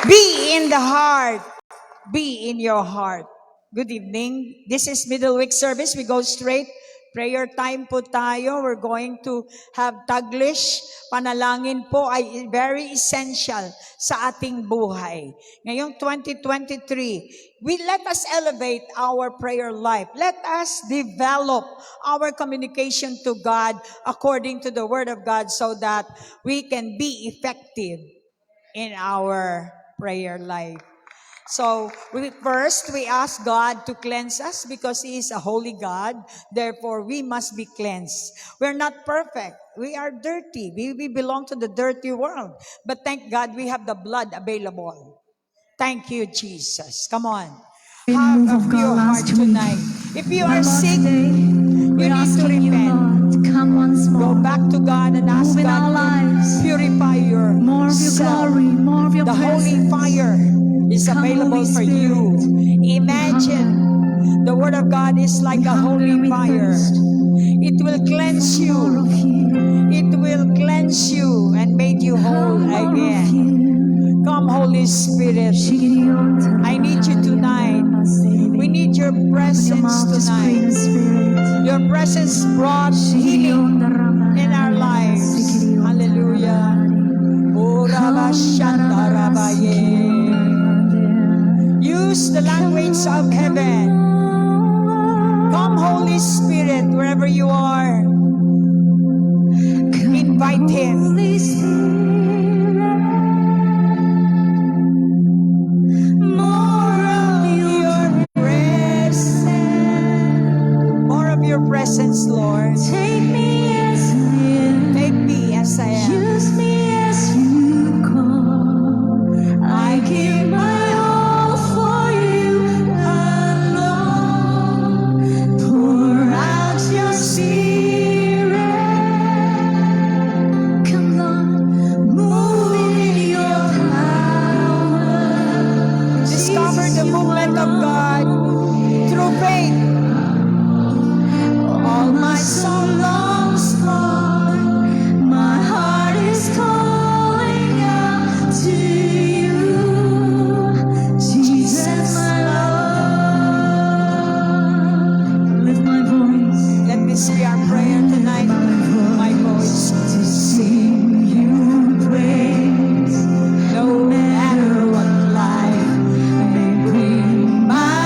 Be in the heart. Be in your heart. Good evening. This is middle week service. We go straight. Prayer time po tayo. We're going to have Taglish. Panalangin po ay very essential sa ating buhay. Ngayong 2023, let us elevate our prayer life. Let us develop our communication to God according to the Word of God so that we can be effective in our prayer life. So, first, we ask God to cleanse us because He is a holy God. Therefore, we must be cleansed. We're not perfect. We are dirty. We belong to the dirty world. But thank God we have the blood available. Thank you, Jesus. Come on. Have a pure heart tonight. If you are sick, you need to repent. Come once more. Go back to God and ask Move in our God lives. to purify your More of your self. glory, more of your The holy presence. fire is Come, available Holy for you. Imagine the Word of God is like a holy fire. It will cleanse More of you. you. It will cleanse you and make you whole More of again. you. Come, Holy Spirit. I need you tonight. We need your presence tonight. Your presence brought healing in our lives. Hallelujah. Oh, Rabba Shanta Rabbaye. Use the language of heaven. Come, Holy Spirit, wherever you are. Invite Him. More of your presence. More of your presence, Lord. Take me as I am. Make me as I am. Use me as you call. I give my all for you alone. Pour out your spirit. Come Lord, move in your power. Discover the movement of God through faith. All my soul longs for, my heart is calling out to you, Jesus, my Lord. Lift my voice, Let this be our prayer tonight. My voice to sing you praise, no matter what life may bring my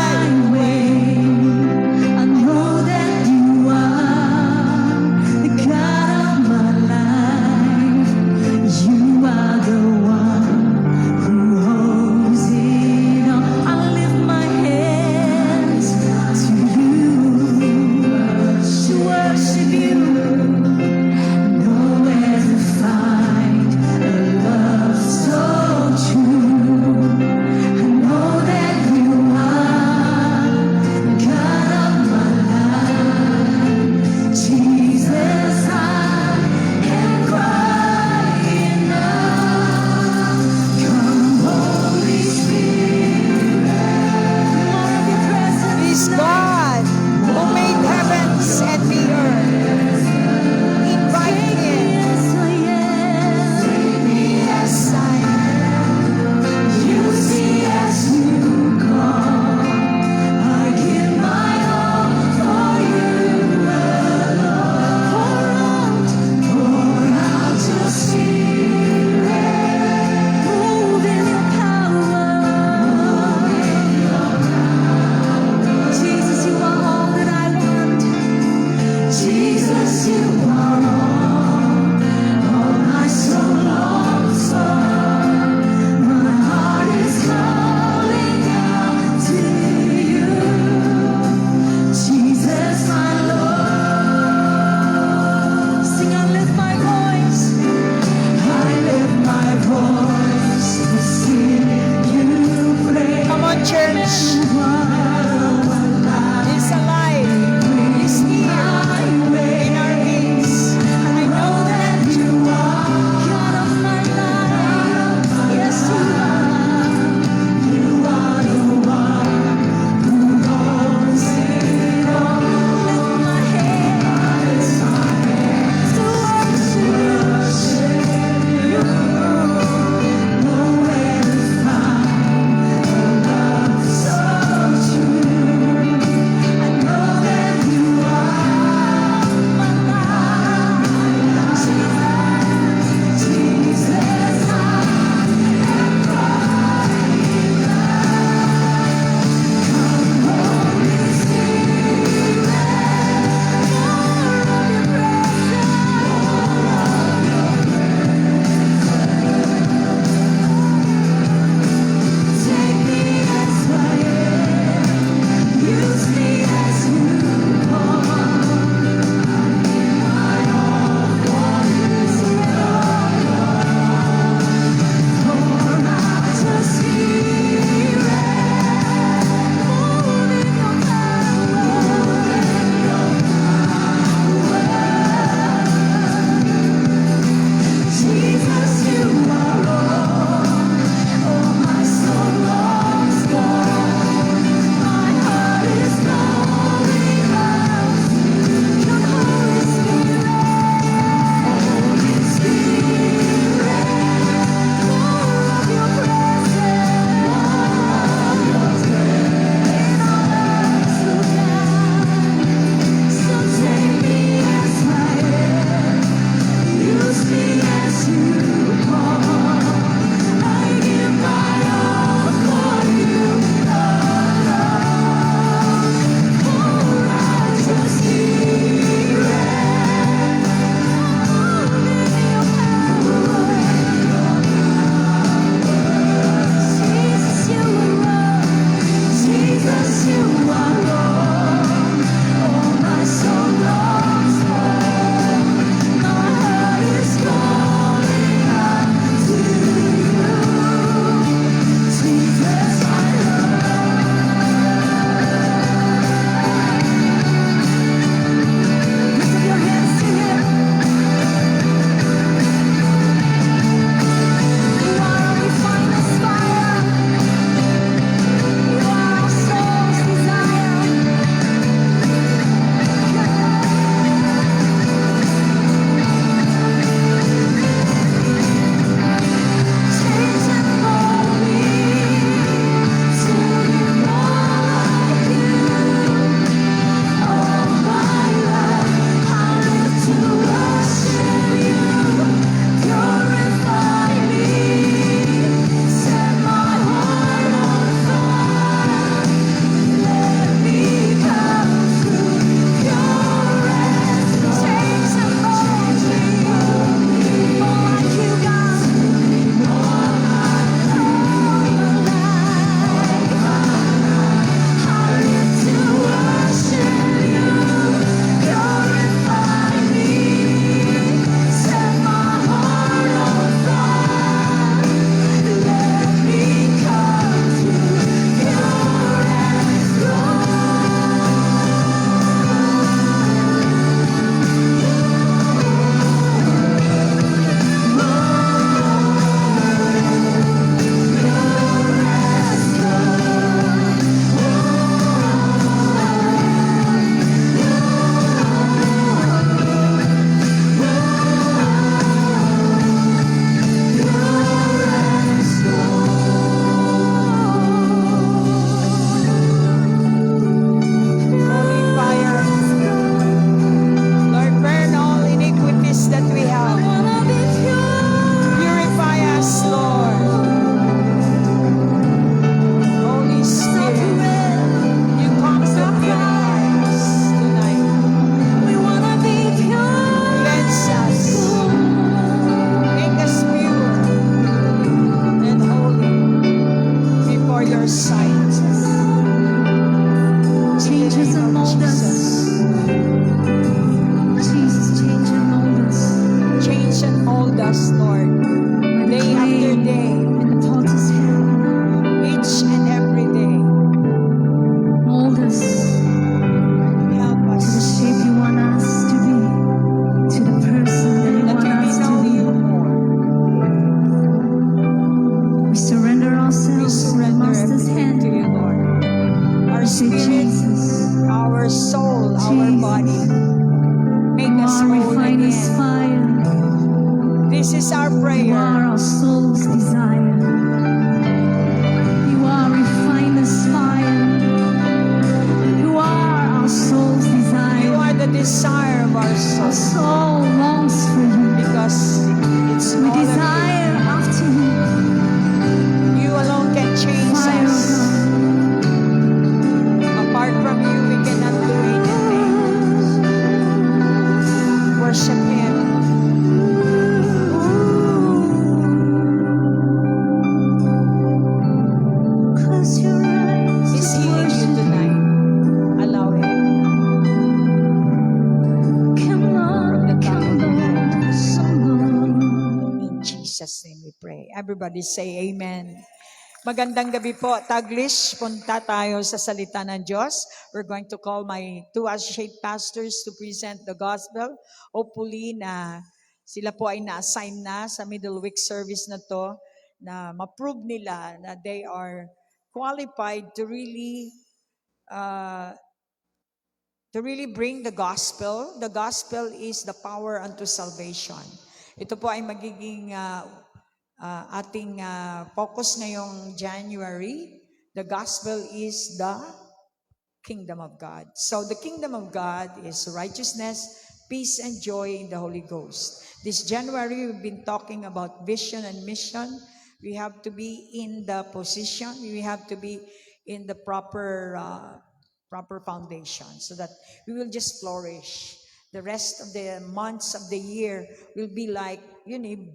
our sight. Change us and mold us. Jesus, change and mold us. Change and mold us, Lord, day after day, In the potter's hand, each and every day. mold us Help to the us shape you want us to be, to the person that you that want we may us to know be. you more. We surrender We ourselves in the surrender Master's everything to hand. you, Lord. Our We say, spirit, Jesus, our soul, our body. Make you us are whole refiner's again. fire. This is our You are prayer. our soul's desire. You are refiner's fire. You are our soul's You desire. are the desire of our Our soul soul longs for you. because it's We all of desire after you. you. You alone can change Fire of us. God. Apart from you, we cannot do anything. Worship Him. Close your eyes. He's Just healing you worship. tonight. Allow Him. Come on, come on, come on. In Jesus' name we pray. Everybody say Amen. Magandang gabi po, Taglish. Punta tayo sa salita ng Diyos. We're going to call my two associate pastors to present the gospel. Hopefully na sila po ay na-assign na sa middle week service na to, na ma-prove nila na they are qualified to really bring the gospel. The gospel is the power unto salvation. Ito po ay magiging ating focus ngayong January. The gospel is the kingdom of God. So the kingdom of God is righteousness, peace, and joy in the Holy Ghost. This January, we've been talking about vision and mission. We have to be in the position. We have to be in the proper foundation so that we will just flourish. The rest of the months of the year will be like,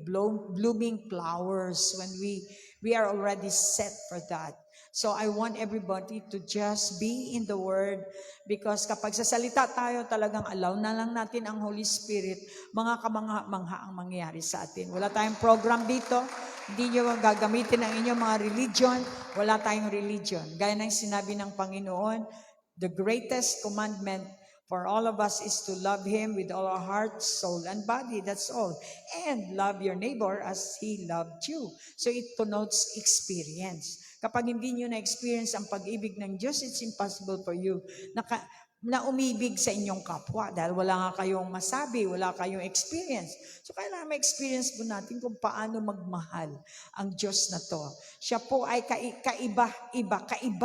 blooming flowers when we are already set for that. So I want everybody to just be in the Word because kapag sa salita tayo, talagang allow na lang natin ang Holy Spirit, mga kamangha-mangha ang mangyayari sa atin. Wala tayong program dito, hindi nyo gagamitin ang inyong mga religion, wala tayong religion. Gaya ng sinabi ng Panginoon, the greatest commandment for all of us is to love Him with all our heart, soul, and body. That's all. And love your neighbor as He loved you. So it connotes experience. Kapag hindi nyo na-experience ang pag-ibig ng Diyos, it's impossible for you na umibig sa inyong kapwa dahil wala nga kayong masabi, wala kayong experience. So kailangan ma-experience po natin kung paano magmahal ang Diyos na to. Siya po ay kaiba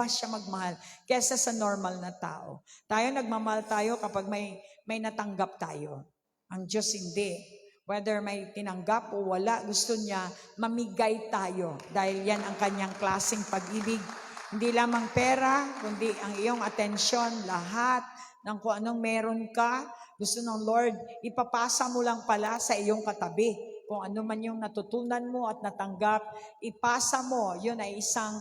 siya magmahal kaysa sa normal na tao. Tayo nagmamahal tayo kapag may natanggap tayo. Ang Diyos hindi. Whether may tinanggap o wala, gusto niya mamigay tayo dahil yan ang kanyang klaseng pag-ibig. Hindi lamang pera, kundi ang iyong atensyon, lahat ng kung anong meron ka, gusto ng Lord, ipapasa mo lang pala sa iyong katabi. Kung ano man yung natutunan mo at natanggap, ipasa mo. Yun ay isang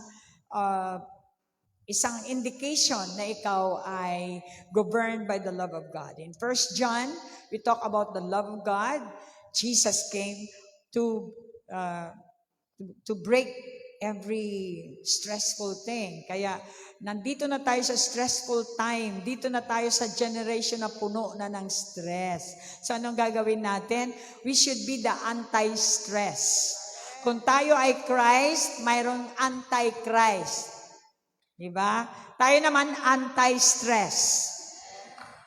indication na ikaw ay governed by the love of God. In 1 John, we talk about the love of God. Jesus came to break every stressful thing. Kaya nandito na tayo sa stressful time. Dito na tayo sa generation na puno na ng stress. So anong gagawin natin? We should be the anti-stress. Kung tayo ay Christ, mayroong anti-Christ. Diba? Tayo naman anti-stress.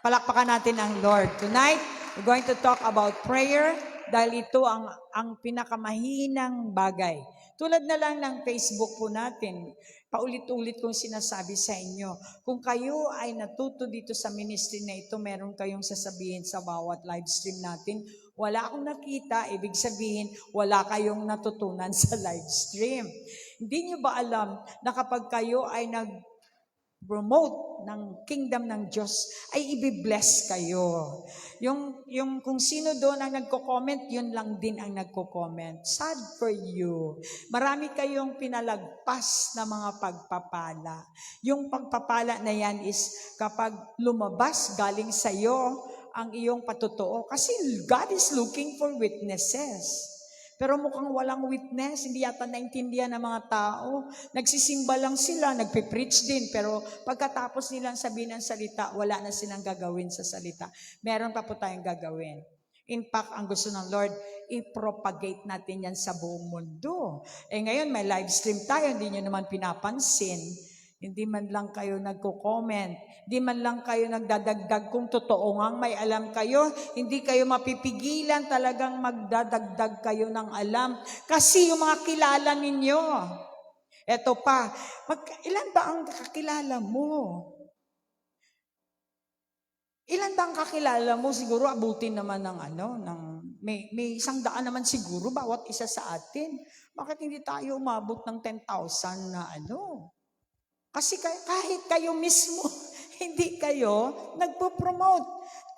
Palakpakan natin ang Lord. Tonight, we're going to talk about prayer dahil ito ang pinakamahinang bagay. Tulad na lang ng Facebook po natin, paulit-ulit kong sinasabi sa inyo, kung kayo ay natuto dito sa ministry na ito, meron kayong sasabihin sa bawat live stream natin, wala akong nakita, ibig sabihin, wala kayong natutunan sa live stream. Hindi nyo ba alam na kapag kayo ay promote ng kingdom ng Diyos, ay ibibless kayo. Yung kung sino doon ang nagko-comment, yun lang din ang nagko-comment. Sad for you. Marami kayong pinalagpas na mga pagpapala. Yung pagpapala na yan is kapag lumabas galing sa iyo ang iyong patotoo. Kasi God is looking for witnesses. Pero mukhang walang witness, hindi yata naintindihan ng mga tao. Nagsisimba lang sila, nagpipreach din, pero pagkatapos nilang sabihin ng salita, wala na silang gagawin sa salita. Meron pa po tayong gagawin. In fact, ang gusto ng Lord, i-propagate natin yan sa buong mundo. Ngayon, may live stream tayo, hindi nyo naman pinapansin. Hindi man lang kayo nagko-comment. Hindi man lang kayo nagdadagdag kung totoo nga may alam kayo. Hindi kayo mapipigilan talagang magdadagdag kayo ng alam. Kasi yung mga kilala ninyo. Eto pa, ilan ba ang kakilala mo? Ilan ba ang kakilala mo? Siguro abutin naman ng may 100 naman siguro bawat isa sa atin. Bakit hindi tayo umabot ng 10,000 na Kasi kahit kayo mismo, hindi kayo nagpo-promote.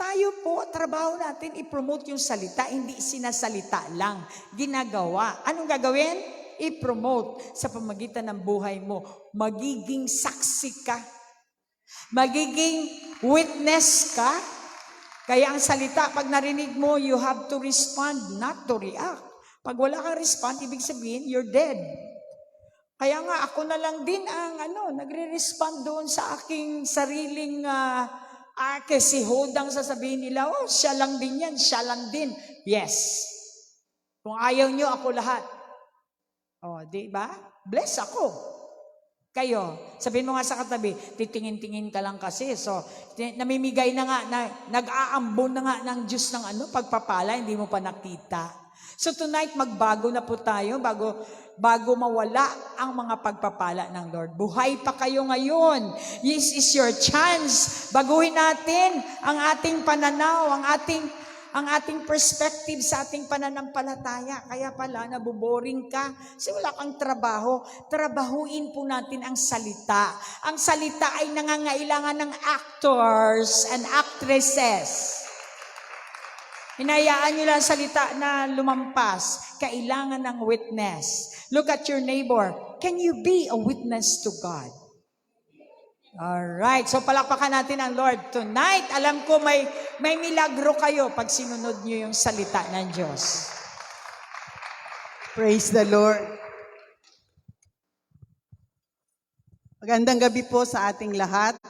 Tayo po, trabaho natin i-promote yung salita, hindi sinasalita lang. Ginagawa. Anong gagawin? I-promote sa pamagitan ng buhay mo. Magiging saksi ka. Magiging witness ka. Kaya ang salita, pag narinig mo, you have to respond, not to react. Pag wala kang respond, ibig sabihin, you're dead. Kaya nga ako na lang din ang nagre-respond doon sa aking sariling kasi hodang sasabihin nila, siya lang din yan, siya lang din. Yes. Kung ayaw nyo, ako lahat. Di ba? Bless ako. Kayo, sabihin mo nga sa katabi, titingin-tingin ka lang kasi. So, namimigay na nga, nag-aambon na nga ng Diyos ng pagpapala, hindi mo pa nakita. So tonight, magbago na po tayo bago mawala ang mga pagpapala ng Lord. Buhay pa kayo ngayon. This is your chance. Baguhin natin ang ating pananaw, ang ating perspective sa ating pananampalataya. Kaya pala, naboboring ka kasi wala kang trabaho. Trabahuin po natin ang salita. Ang salita ay nangangailangan ng actors and actresses. Hinayaan nyo lang salita na lumampas. Kailangan ng witness. Look at your neighbor. Can you be a witness to God? Alright. So palakpakan natin ang Lord. Tonight, alam ko may milagro kayo pag sinunod nyo yung salita ng Diyos. Praise the Lord. Magandang gabi po sa ating lahat.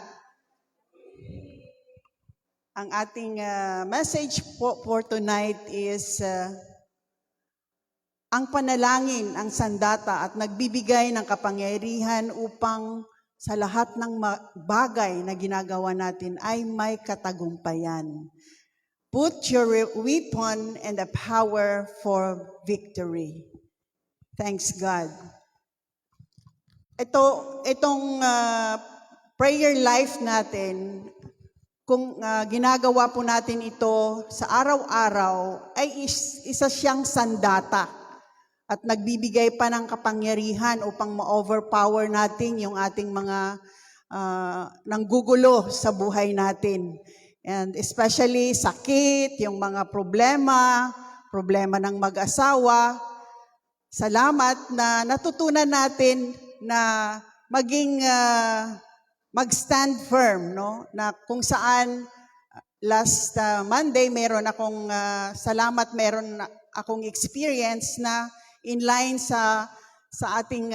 Ang ating message for tonight is ang panalangin, ang sandata at nagbibigay ng kapangyarihan upang sa lahat ng bagay na ginagawa natin ay may katagumpayan. Put your weapon and the power for victory. Thanks God. Itong prayer life natin, kung ginagawa po natin ito sa araw-araw, ay isa siyang sandata at nagbibigay pa ng kapangyarihan upang ma-overpower natin yung ating mga nanggugulo sa buhay natin. And especially sakit, yung mga problema ng mag-asawa. Salamat na natutunan natin na maging mag-stand firm, no? Na kung saan last Monday meron akong experience na in line sa ating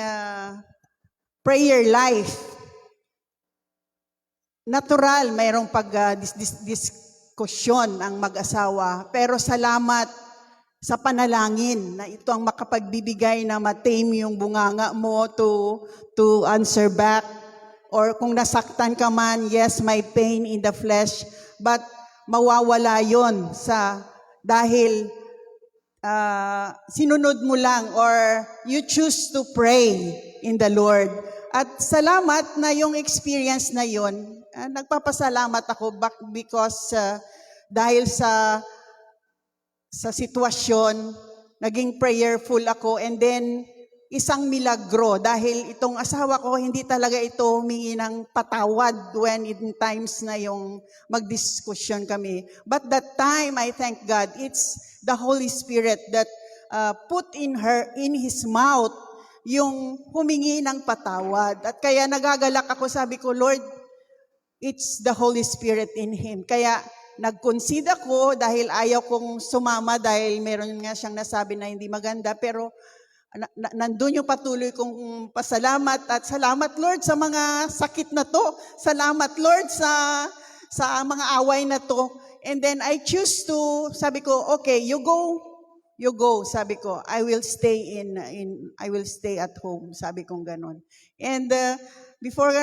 prayer life. Natural, mayroong diskusyon ang mag-asawa, pero salamat sa panalangin na ito ang makapagbibigay na matame yung bunganga mo to answer back. Or kung nasaktan ka man, yes, may pain in the flesh, but mawawala yon dahil sinunod mo lang or you choose to pray in the Lord. At salamat na yung experience na yon, nagpapasalamat ako because dahil sa sitwasyon, naging prayerful ako, and then isang milagro dahil itong asawa ko hindi talaga ito humingi ng patawad when in times na yung magdiskusyon kami. But that time, I thank God, it's the Holy Spirit that put in his mouth yung humingi ng patawad. At kaya nagagalak ako, sabi ko, Lord, it's the Holy Spirit in him. Kaya nag-concede ako dahil ayaw kong sumama dahil meron nga siyang nasabi na hindi maganda, pero nandun yung patuloy kong pasalamat at salamat Lord sa mga sakit na to. Salamat Lord sa mga away na to. And then I choose to, sabi ko, okay, you go, sabi ko. I will stay I will stay at home, sabi kong ganun. And before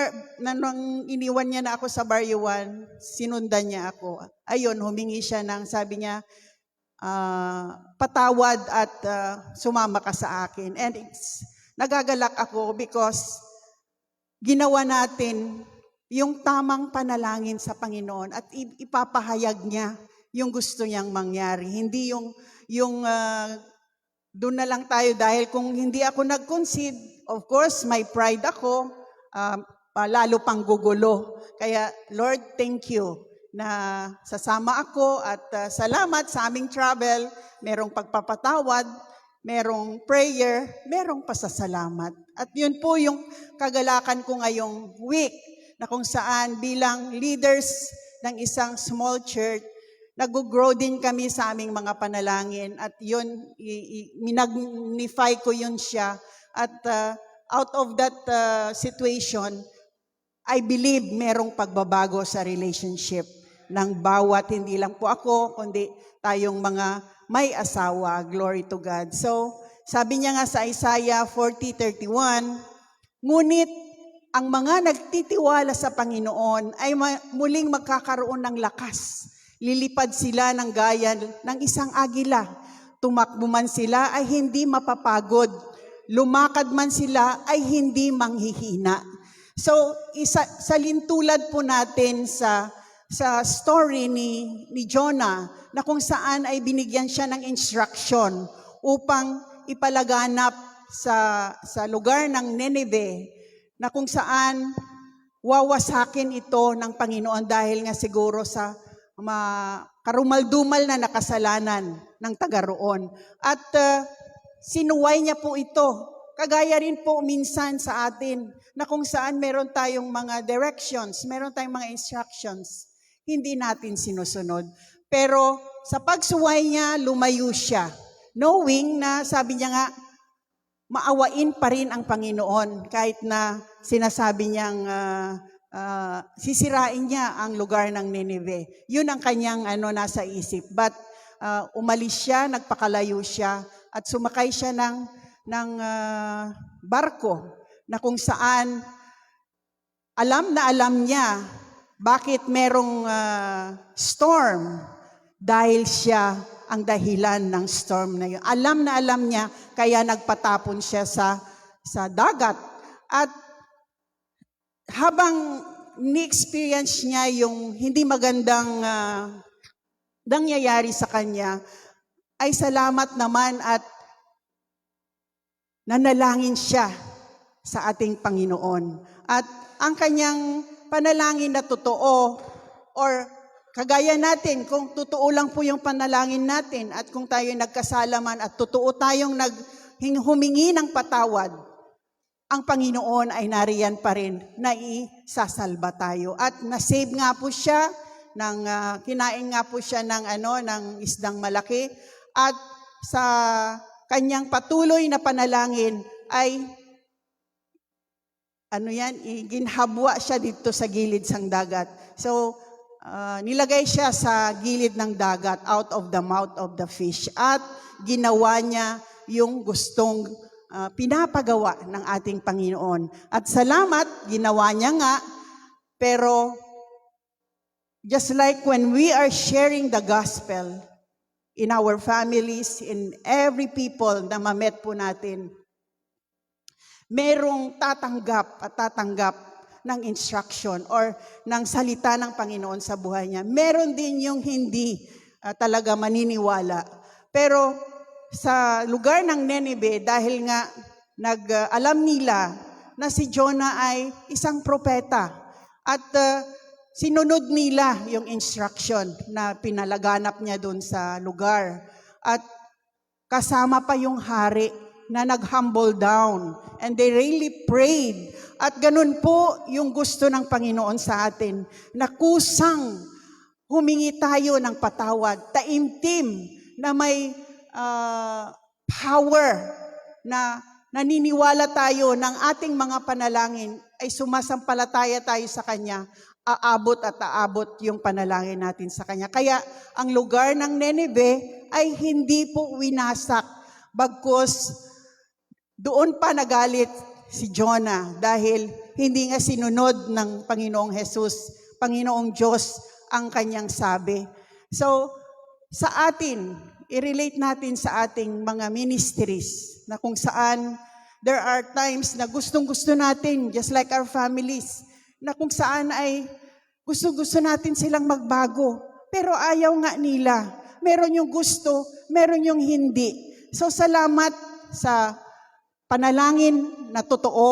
nang iniwan niya na ako sa Baryuan, sinundan niya ako. Ayun, humingi siya ng, sabi niya, patawad at sumama ka sa akin. And nagagalak ako because ginawa natin yung tamang panalangin sa Panginoon at ipapahayag niya yung gusto niyang mangyari. Hindi yung doon na lang tayo dahil kung hindi ako nag-concede, of course, may pride ako, lalo pang gugulo. Kaya, Lord, thank you na sasama ako at salamat sa aming travel, merong pagpapatawad, merong prayer, merong pasasalamat. At yun po yung kagalakan ko ngayong week na kung saan bilang leaders ng isang small church, nag-grow din kami sa aming mga panalangin at yun, minagnify ko yun siya. At out of that situation, I believe merong pagbabago sa relationship ng bawat, hindi lang po ako, kundi tayong mga may asawa. Glory to God. So, sabi niya nga sa Isaiah 40:31, ngunit ang mga nagtitiwala sa Panginoon ay muling magkakaroon ng lakas. Lilipad sila ng gaya ng isang agila. Tumakbo man sila ay hindi mapapagod. Lumakad man sila ay hindi manghihina. So, sa lintulad po natin sa story ni Jonah na kung saan ay binigyan siya ng instruction upang ipalaganap sa lugar ng Nineveh na kung saan wawasakin ito ng Panginoon dahil nga siguro sa karumal-dumal na nakasalanan ng taga roon. At sinuway niya po ito. Kagaya rin po minsan sa atin na kung saan meron tayong mga directions, meron tayong mga instructions, hindi natin sinusunod. Pero sa pagsuway niya, lumayo siya. Knowing na, sabi niya nga, maawain pa rin ang Panginoon kahit na sinasabi niyang sisirain niya ang lugar ng Nineveh. Yun ang kanyang nasa isip. But umalis siya, nagpakalayo siya, at sumakay siya ng barko na kung saan alam na alam niya bakit merong storm dahil siya ang dahilan ng storm na yun. Alam na alam niya kaya nagpatapon siya sa dagat. At habang ni-experience niya yung hindi magandang nangyayari sa kanya, ay salamat naman at nanalangin siya sa ating Panginoon. At ang kanyang panalangin na totoo, or kagaya natin, kung totoo lang po yung panalangin natin at kung tayo nagkasalaman at totoo tayong humingi ng patawad, ang Panginoon ay nariyan pa rin na isasalba tayo. At nasave nga po siya, kinain nga po siya ng isdang malaki, at sa kanyang patuloy na panalangin ay ginhabwa siya dito sa gilid ng dagat. So, nilagay siya sa gilid ng dagat, out of the mouth of the fish. At ginawa niya yung gustong pinapagawa ng ating Panginoon. At salamat, ginawa niya nga, pero just like when we are sharing the gospel in our families, in every people na mamet po natin, merong tatanggap ng instruction or ng salita ng Panginoon sa buhay niya. Meron din yung hindi talaga maniniwala. Pero sa lugar ng Nineveh, dahil nga alam nila na si Jonah ay isang propeta at sinunod nila yung instruction na pinalaganap niya doon sa lugar. At kasama pa yung hari na nag-humble down and they really prayed. At ganun po yung gusto ng Panginoon sa atin, na kusang humingi tayo ng patawad, taimtim na may power na naniniwala tayo ng ating mga panalangin ay sumasampalataya tayo sa Kanya, aabot at aabot yung panalangin natin sa Kanya. Kaya ang lugar ng Nineveh ay hindi po winasak, bagkus doon pa nagalit si Jonah dahil hindi nga sinunod ng Panginoong Jesus, Panginoong Diyos ang kanyang sabi. So, sa atin, i-relate natin sa ating mga ministries na kung saan there are times na gustong-gusto natin, just like our families, na kung saan ay gusto-gusto natin silang magbago. Pero ayaw nga nila. Meron yung gusto, meron yung hindi. So, salamat sa panalangin na totoo.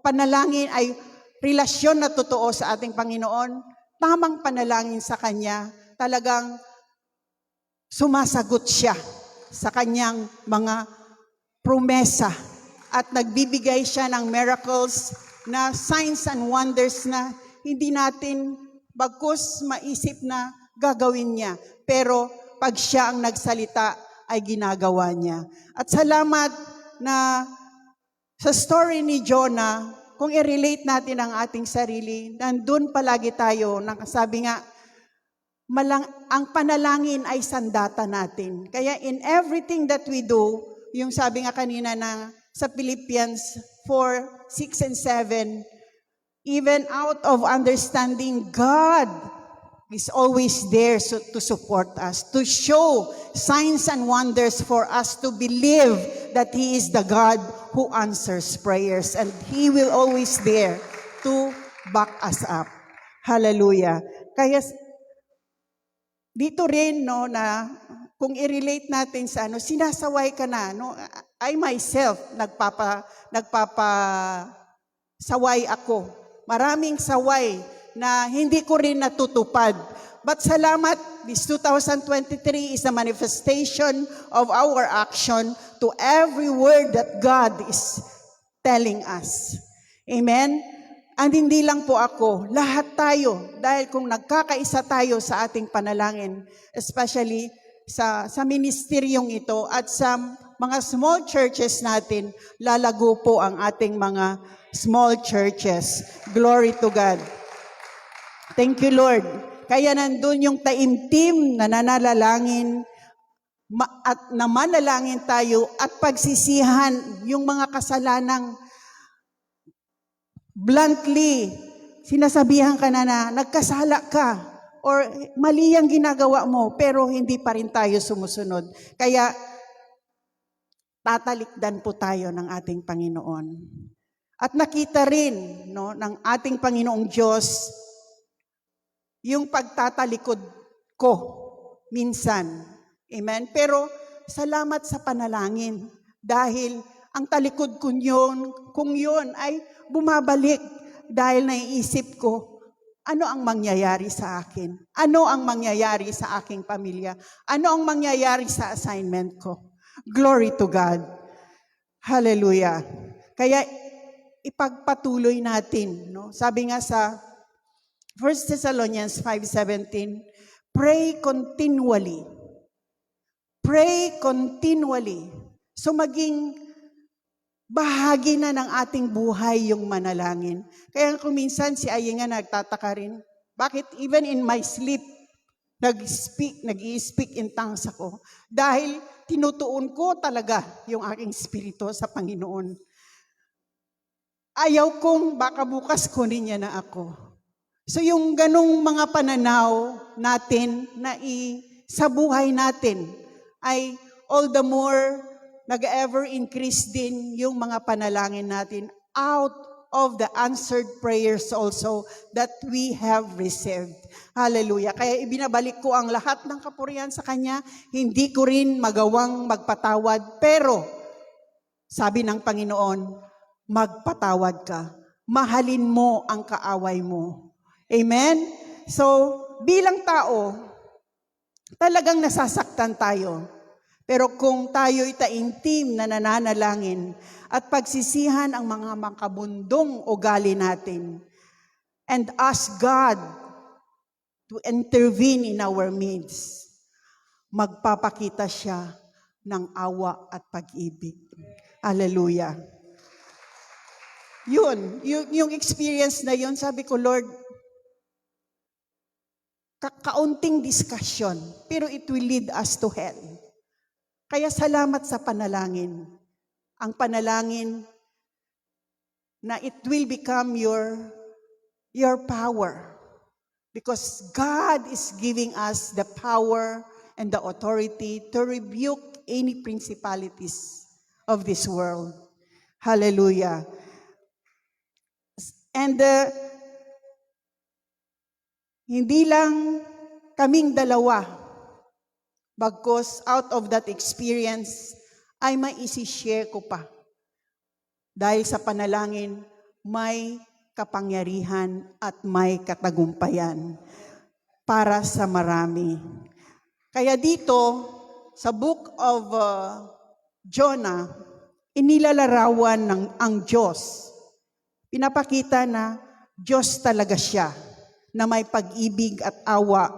Panalangin ay relasyon na totoo sa ating Panginoon. Tamang panalangin sa Kanya. Talagang sumasagot siya sa Kanyang mga promesa. At nagbibigay siya ng miracles na signs and wonders na hindi natin bagkus maisip na gagawin niya. Pero pag siya ang nagsalita, ay ginagawa niya. At salamat na sa story ni Jonah, kung i-relate natin ang ating sarili, nandun palagi tayo, sabi nga, ang panalangin ay sandata natin. Kaya in everything that we do, yung sabi nga kanina na sa Philippians 4:6 and 7, even out of understanding, God is always there to support us, to show signs and wonders for us to believe that He is the God who answers prayers, and He will always there to back us up. Hallelujah. Kaya dito rin no na kung i-relate natin sa sinasaway ka na no, I myself saway ako. Maraming saway na hindi ko rin natutupad. But salamat, this 2023 is a manifestation of our action to every word that God is telling us. Amen? And hindi lang po ako, lahat tayo, dahil kung nagkakaisa tayo sa ating panalangin, especially sa ministeryong ito at sa mga small churches natin, lalago po ang ating mga small churches. Glory to God. Thank you, Lord. Kaya nandun yung taimtim na nananalangin at na manalangin tayo at pagsisihan yung mga kasalanang bluntly, sinasabihan ka na nagkasala ka or mali ang ginagawa mo pero hindi pa rin tayo sumusunod. Kaya tatalikdan po tayo ng ating Panginoon. At nakita rin no, ng ating Panginoong Diyos yung pagtatalikod ko minsan. Amen? Pero salamat sa panalangin dahil ang talikod ko kung yun ay bumabalik dahil naiisip ko, ano ang mangyayari sa akin? Ano ang mangyayari sa aking pamilya? Ano ang mangyayari sa assignment ko? Glory to God. Hallelujah. Kaya ipagpatuloy natin. No? Sabi nga sa 1 Thessalonians 5:17, pray continually. Pray continually. So maging bahagi na ng ating buhay yung manalangin. Kaya kung minsan si Aye nga nagtataka rin, bakit even in my sleep, nag-i-speak in tongues ako? Dahil tinutuon ko talaga yung aking spirito sa Panginoon. Ayaw kong baka bukas kunin niya na ako. So yung ganong mga pananaw natin na sa buhay natin ay all the more nag-ever increase din yung mga panalangin natin out of the answered prayers also that we have received. Hallelujah. Kaya ibinabalik ko ang lahat ng kapurihan sa Kanya. Hindi ko rin magawang magpatawad, pero Sabi ng Panginoon, magpatawad ka. Mahalin mo ang kaaway mo. Amen? So, bilang tao, talagang nasasaktan tayo. Pero kung tayo'y taimtim na nananalangin at pagsisihan ang mga makabundong ugali natin and ask God to intervene in our midst, magpapakita siya ng awa at pag-ibig. Hallelujah. Yung experience na yun, sabi ko, Lord, kaunting discussion, pero it will lead us to hell. Kaya salamat sa panalangin. Ang panalangin na it will become your power. Because God is giving us the power and the authority to rebuke any principalities of this world. Hallelujah. And hindi lang kaming dalawa, bagkus out of that experience, ay may isi-share ko pa. Dahil sa panalangin, may kapangyarihan at may katagumpayan para sa marami. Kaya dito, sa book of Jonah, inilalarawan ng ang Diyos. Pinapakita na Diyos talaga siya, na may pag-ibig at awa,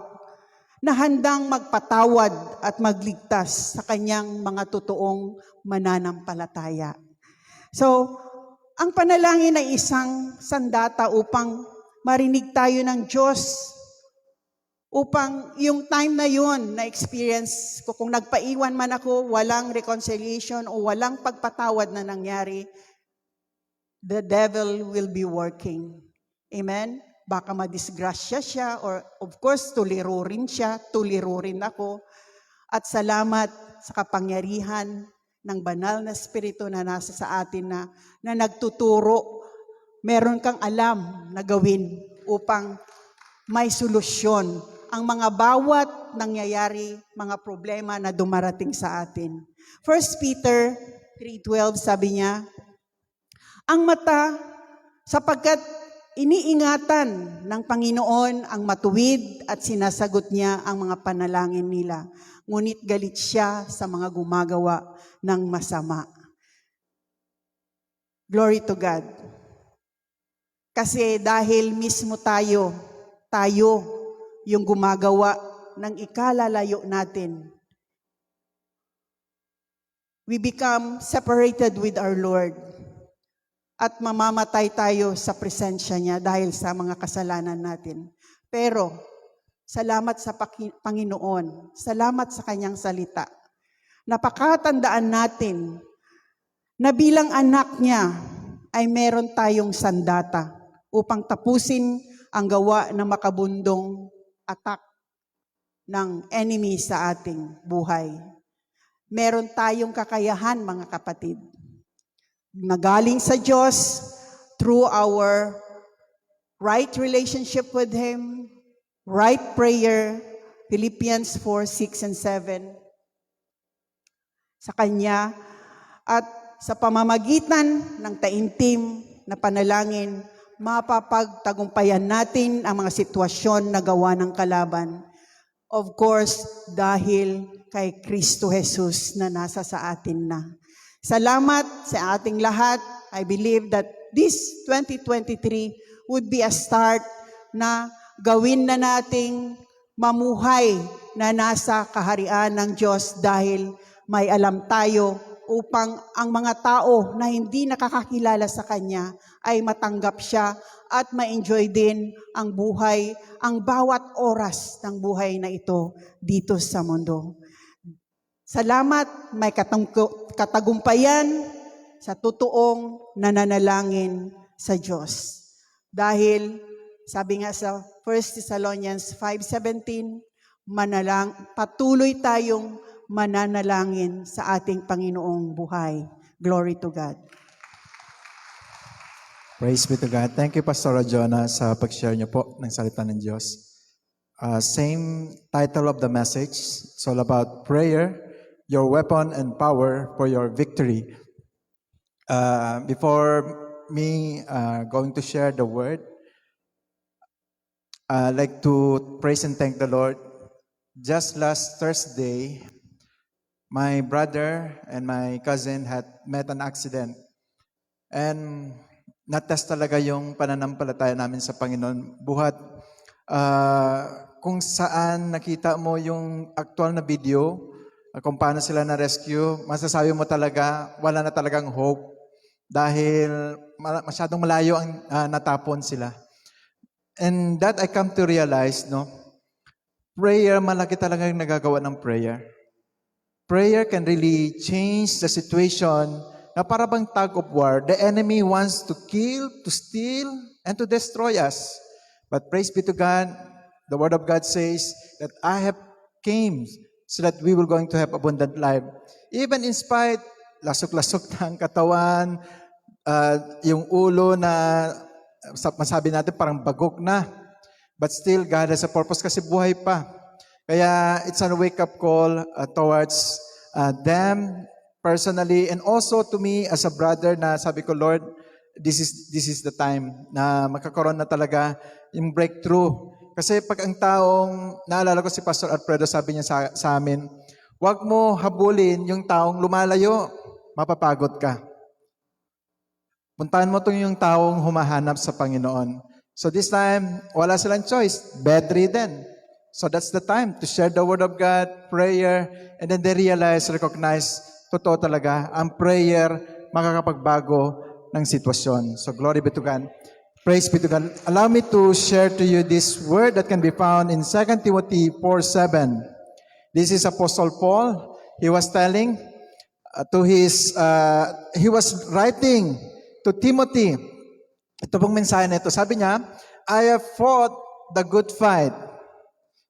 na handang magpatawad at magligtas sa kanyang mga totoong mananampalataya. So, ang panalangin ay isang sandata upang marinig tayo ng Diyos, upang yung time na yun, na experience ko, kung nagpaiwan man ako, walang reconciliation o walang pagpatawad na nangyari, the devil will be working. Amen? Baka madisgrasya siya, or of course, tuliro rin siya, tuliro rin ako. At salamat sa kapangyarihan ng banal na Espiritu na nasa sa atin na nagtuturo. Meron kang alam na gawin upang may solusyon ang mga bawat nangyayari, mga problema na dumarating sa atin. 1 Peter 3:12 sabi niya, ang mata, sapagkat iniingatan ng Panginoon ang matuwid at sinasagot niya ang mga panalangin nila. Ngunit galit siya sa mga gumagawa ng masama. Glory to God. Kasi dahil mismo tayo yung gumagawa ng ikalalayo natin. We become separated with our Lord. At mamamatay tayo sa presensya niya dahil sa mga kasalanan natin. Pero, salamat sa Panginoon, salamat sa kanyang salita. Napakatandaan natin na bilang anak niya ay meron tayong sandata upang tapusin ang gawa ng makabundong attack ng enemy sa ating buhay. Meron tayong kakayahan, mga kapatid, na galing sa Diyos through our right relationship with Him, right prayer, Philippians 4:6 and 7, sa Kanya, at sa pamamagitan ng taimtim na panalangin, mapapagtagumpayan natin ang mga sitwasyon na gawa ng kalaban. Of course, dahil kay Kristo Jesus na nasa sa atin na. Salamat sa ating lahat. I believe that this 2023 would be a start na gawin na nating mamuhay na nasa kaharian ng Diyos dahil may alam tayo upang ang mga tao na hindi nakakakilala sa Kanya ay matanggap siya at ma-enjoy din ang buhay, ang bawat oras ng buhay na ito dito sa mundo. Salamat, may katagumpayan sa totoong nananalangin sa Diyos. Dahil, sabi nga sa 1 Thessalonians 5:17, patuloy tayong mananalangin sa ating Panginoong buhay. Glory to God. Praise be to God. Thank you, Pastor Jonah, sa pag-share niyo po ng salita ng Diyos. Same title of the message. It's all about prayer, your weapon and power for your victory. Before me going to share the word, I'd like to praise and thank the Lord. Just last Thursday, my brother and my cousin had met an accident. And natest talaga yung pananampalataya namin sa Panginoon. Buhat, kung saan nakita mo yung actual na video, kung paano sila na-rescue, masasabi mo talaga, wala na talagang hope. Dahil masyadong malayo ang natapon sila. And that I come to realize, no, prayer, malaki talaga yung nagagawa ng prayer. Prayer can really change the situation na para bang tug of war. The enemy wants to kill, to steal, and to destroy us. But praise be to God, the Word of God says that I have came so that we will going to have abundant life. Even in spite, lasok-lasok ng katawan, yung ulo na masabi natin parang bagok na. But still, God has a purpose kasi buhay pa. Kaya it's a wake-up call towards them personally and also to me as a brother na sabi ko, Lord, this is the time na magkakaroon na talaga yung breakthrough. Kasi pag ang taong, naalala ko si Pastor Alfredo, sabi niya sa amin, huwag mo habulin yung taong lumalayo, mapapagod ka. Puntahan mo yung taong humahanap sa Panginoon. So this time, wala silang choice, bedridden. So that's the time to share the Word of God, prayer, and then they realize, recognize, totoo talaga, ang prayer makakapagbago ng sitwasyon. So glory be to God. Praise be to God. Allow me to share to you this word that can be found in 2 Timothy 4:7. This is Apostle Paul. He was telling he was writing to Timothy. Ito pong mensahe na ito. Sabi niya, I have fought the good fight.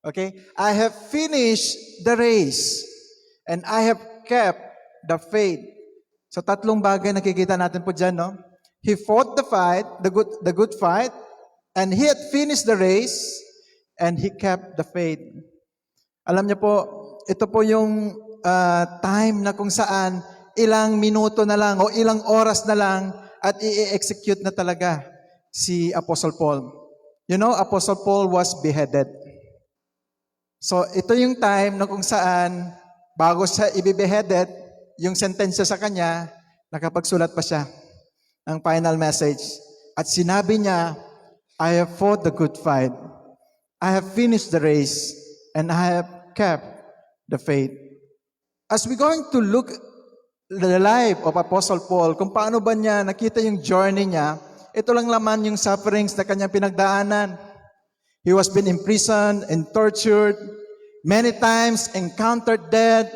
Okay? I have finished the race. And I have kept the faith. So tatlong bagay nakikita natin po dyan, no? He fought the fight, the good fight, and he had finished the race, and he kept the faith. Alam niyo po, ito po yung time na kung saan ilang minuto na lang o ilang oras na lang at i-execute na talaga si Apostle Paul. You know, Apostle Paul was beheaded. So ito yung time na kung saan bago siya i-beheaded, yung sentensya sa kanya, nakapagsulat pa siya ng final message. At sinabi niya, I have fought the good fight. I have finished the race. And I have kept the faith. As we're going to look the life of Apostle Paul, kung paano ba niya nakita yung journey niya, ito lang laman yung sufferings na kanyang pinagdaanan. He was been imprisoned and tortured, many times encountered death.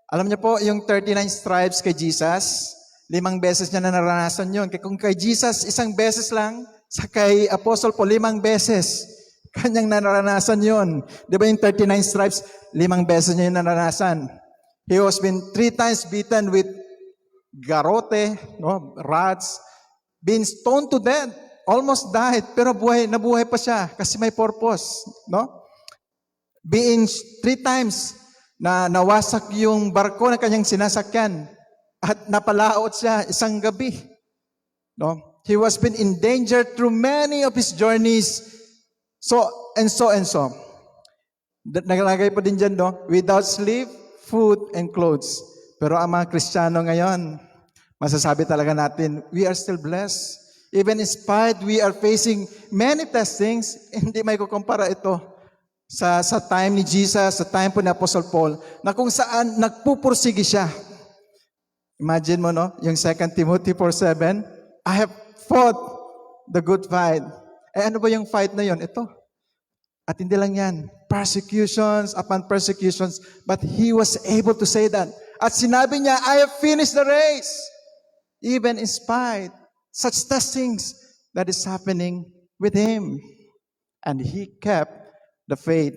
Alam niyo po, yung 39 stripes kay Jesus, 5 beses niya na naranasan yun. Kung kay Jesus, 1 beses lang, sa kay Apostle Paul, 5 beses. Kanyang naranasan yun. Di ba yung 39 stripes, 5 beses niya yung naranasan. He was been 3 times beaten with garrote, no, rods, been stoned to death, almost died, pero nabuhay pa siya kasi may purpose, no? Being 3 times na nawasak yung barko na kanyang sinasakyan at napalaot siya isang gabi. No? He was been in danger through many of his journeys. So. Nagalagay pa din dyan, no? Without sleep, food, and clothes. Pero ang mga Kristiyano ngayon, masasabi talaga natin, we are still blessed. Even in spite we are facing many testings, hindi may kukumpara ito sa time ni Jesus, sa time po ni Apostle Paul, na kung saan nagpupursige siya. Imagine mo, no? Yung 2 Timothy 4:7, I have fought the good fight. Ano ba yung fight na yon? Ito. At hindi lang yan. Persecutions upon persecutions. But he was able to say that. At sinabi niya, I have finished the race. Even in spite such testings that is happening with him. And he kept the faith.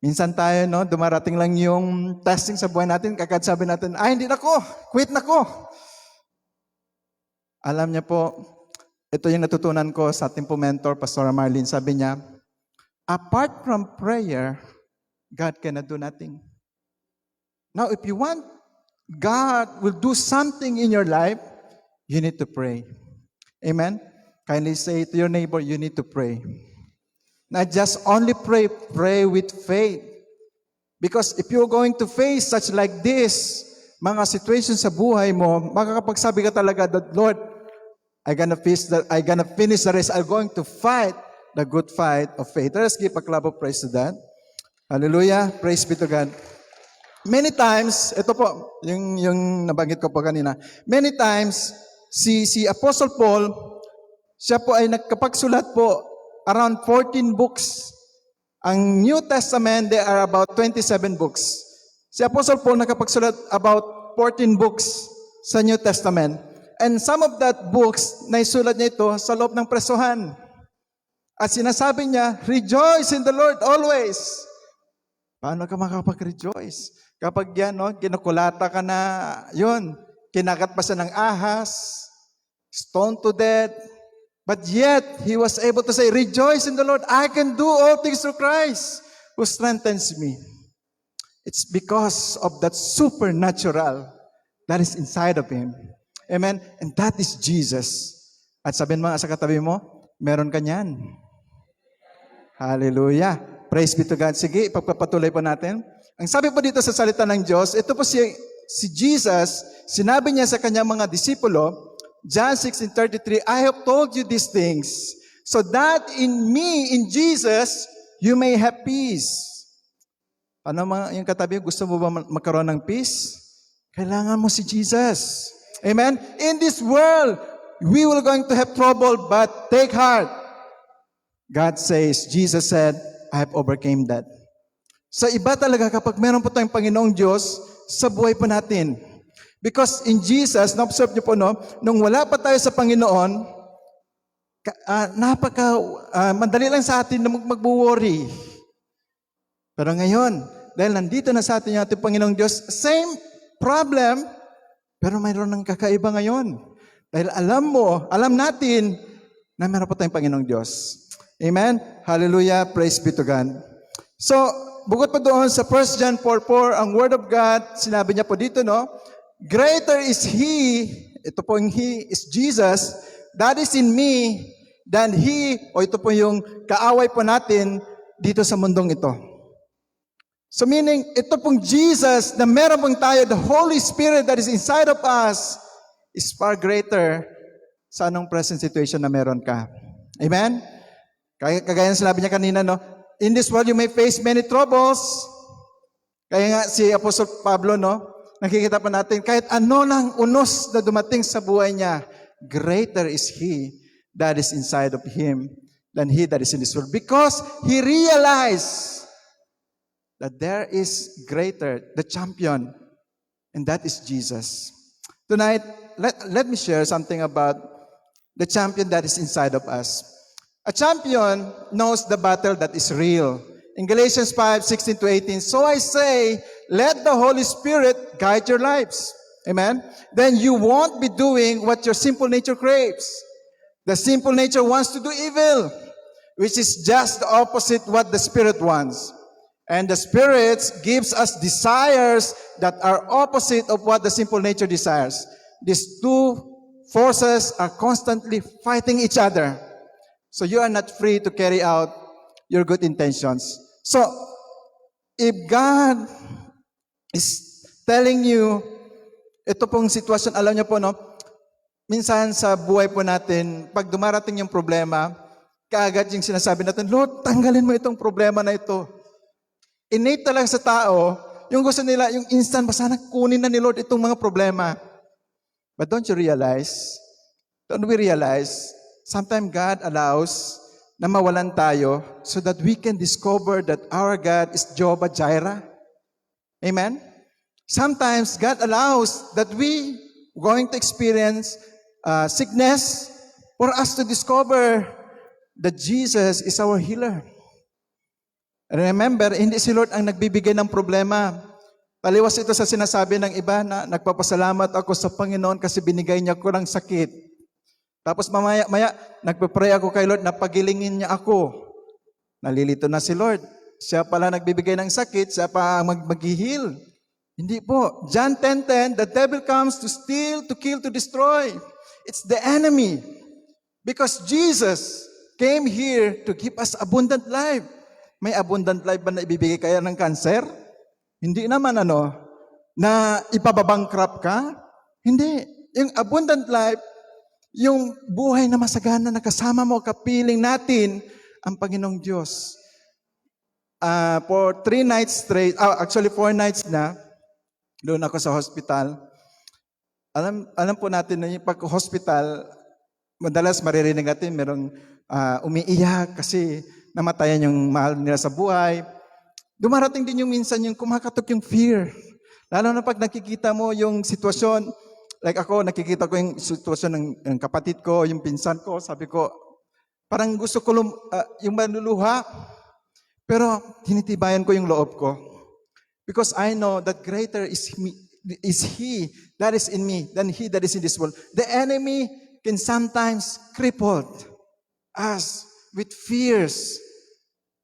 Minsan tayo, no, dumarating lang yung testing sa buhay natin, kagad sabi natin, hindi na ko, quit na ko. Alam niya po, ito yung natutunan ko sa ating po mentor, Pastor Marlene, sabi niya, apart from prayer, God cannot do nothing. Now, if you want God will do something in your life, you need to pray. Amen? Kindly say to your neighbor, you need to pray. Not just only pray, pray with faith. Because if you're going to face such like this, mga situations sa buhay mo, makakapagsabi ka talaga that, Lord, I'm gonna finish the race. I'm going to fight the good fight of faith. Let's give a clap of praise to that. Hallelujah. Praise be to God. Many times, ito po, yung nabanggit ko po kanina. Many times, si Apostle Paul, siya po ay nagkapagsulat po around 14 books. Ang New Testament, there are about 27 books. Si Apostle Paul nakapagsulat about 14 books sa New Testament. And some of that books, naisulat niya ito sa loob ng presuhan. At sinasabi niya, rejoice in the Lord always. Paano ka makapag-rejoice? Kapag yan, no, kinukulata ka na, yun, kinagat pa siya ng ahas, stoned to death, but yet, he was able to say, rejoice in the Lord. I can do all things through Christ who strengthens me. It's because of that supernatural that is inside of him. Amen? And that is Jesus. At sabihin mo sa katabi mo, meron ka niyan. Hallelujah. Praise be to God. Sige, ipagpapatuloy po natin. Ang sabi po dito sa salita ng Diyos, ito po si Jesus, sinabi niya sa kanyang mga disipulo, John 16:33, I have told you these things, so that in me, in Jesus, you may have peace. Ano mga yung katabi, gusto mo ba magkaroon ng peace? Kailangan mo si Jesus. Amen? In this world, we will going to have trouble, but take heart. God says, Jesus said, I have overcame that. Sa iba talaga kapag meron po tayong Panginoong Diyos sa buhay po natin. Because in Jesus, na-observe niyo po, no, nung wala pa tayo sa Panginoon, madali lang sa atin na mag-worry. Pero ngayon, dahil nandito na sa atin yung ating Panginoong Diyos, same problem, pero mayroon ng kakaiba ngayon. Dahil alam natin na meron pa tayong Panginoong Diyos. Amen? Hallelujah. Praise be to God. So, bukod pa doon sa 1 John 4:4, ang Word of God, sinabi niya po dito, no? Greater is He, ito po yung He is Jesus, that is in me, than He, o ito po yung kaaway po natin dito sa mundong ito. So meaning, ito pong Jesus na meron pong tayo, the Holy Spirit that is inside of us, is far greater sa anong present situation na meron ka. Amen? Kagaya ng sinabi niya kanina, no? In this world, you may face many troubles. Kaya nga si Apostle Pablo, no? Nakikita pa natin, kahit ano lang unos na dumating sa buhay niya, greater is He that is inside of him than he that is in this world. Because he realized that there is greater, the champion, and that is Jesus. Tonight, let me share something about the champion that is inside of us. A champion knows the battle that is real. In Galatians 5:16-18, so I say, let the Holy Spirit guide your lives. Amen? Then you won't be doing what your sinful nature craves. The sinful nature wants to do evil, which is just the opposite what the Spirit wants. And the Spirit gives us desires that are opposite of what the sinful nature desires. These two forces are constantly fighting each other. So you are not free to carry out your good intentions. So, if God is telling you, ito pong sitwasyon, alam niyo po, no? Minsan sa buhay po natin, pag dumarating yung problema, kaagad yung sinasabi natin, Lord, tanggalin mo itong problema na ito. Innate talaga sa tao, yung gusto nila, yung instant, sana kunin na ni Lord itong mga problema. But don't we realize, sometimes God allows na mawalan tayo so that we can discover that our God is Jehovah Jireh. Amen? Sometimes God allows that we going to experience sickness for us to discover that Jesus is our healer. And remember, hindi si Lord ang nagbibigay ng problema. Taliwas ito sa sinasabi ng iba na nagpapasalamat ako sa Panginoon kasi binigay niya ko ng sakit. Tapos mamaya, nagpe-pray ako kay Lord na pagilingin niya ako. Nalilito na si Lord. Siya pala nagbibigay ng sakit, siya pa mag-heal. Hindi po. John 10:10, the devil comes to steal, to kill, to destroy. It's the enemy. Because Jesus came here to give us abundant life. May abundant life ba na ibibigay kaya ng cancer? Hindi naman na ipababankrupt ka? Hindi. Yung abundant life, yung buhay na masagana na kasama mo, kapiling natin ang Panginoong Diyos. For 3 nights straight, actually 4 nights na, doon ako sa hospital. Alam po natin na yung pag-hospital, madalas maririnig natin merong umiiyak kasi namatayan yung mahal nila sa buhay. Dumarating din yung minsan yung kumakatok yung fear. Lalo na pag nakikita mo yung sitwasyon, like ako, nakikita ko yung sitwasyon ng kapatid ko, yung pinsan ko, sabi ko, parang gusto ko yung manluluha, pero tinitibayan ko yung loob ko. Because I know that greater is He that is in me than he that is in this world. The enemy can sometimes cripple us with fears.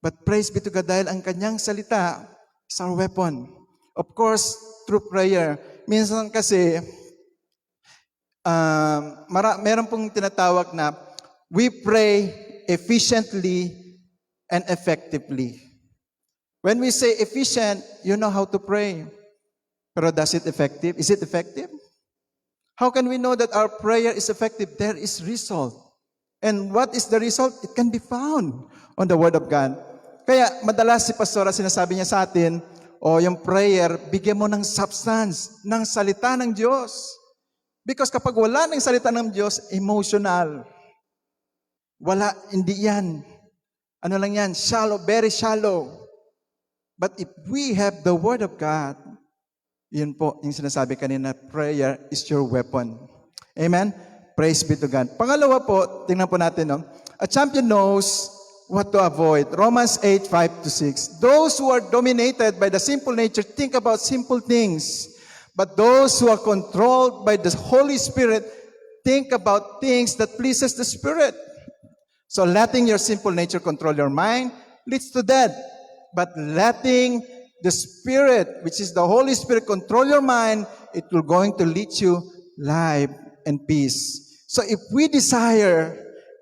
But praise be to God dahil ang kanyang salita is our weapon. Of course, through prayer. Minsan kasi, meron pong tinatawag na we pray efficiently and effectively. When we say efficient, you know how to pray. Pero is it effective? Is it effective? How can we know that our prayer is effective? There is result. And what is the result? It can be found on the Word of God. Kaya madalas si Pastora sinasabi niya sa atin, yung prayer, bigyan mo ng substance, ng salita ng Diyos. Because kapag wala ng salita ng Diyos, emotional. Wala, hindi yan. Ano lang yan? Shallow, very shallow. But if we have the Word of God, yun po, yung sinasabi kanina, prayer is your weapon. Amen? Praise be to God. Pangalawa po, tingnan po natin, a champion knows what to avoid. Romans 8:5-6. Those who are dominated by the sinful nature think about simple things. But those who are controlled by the Holy Spirit think about things that pleases the Spirit. So letting your sinful nature control your mind leads to death. But letting the Spirit, which is the Holy Spirit, control your mind, it will going to lead you life and peace. So if we desire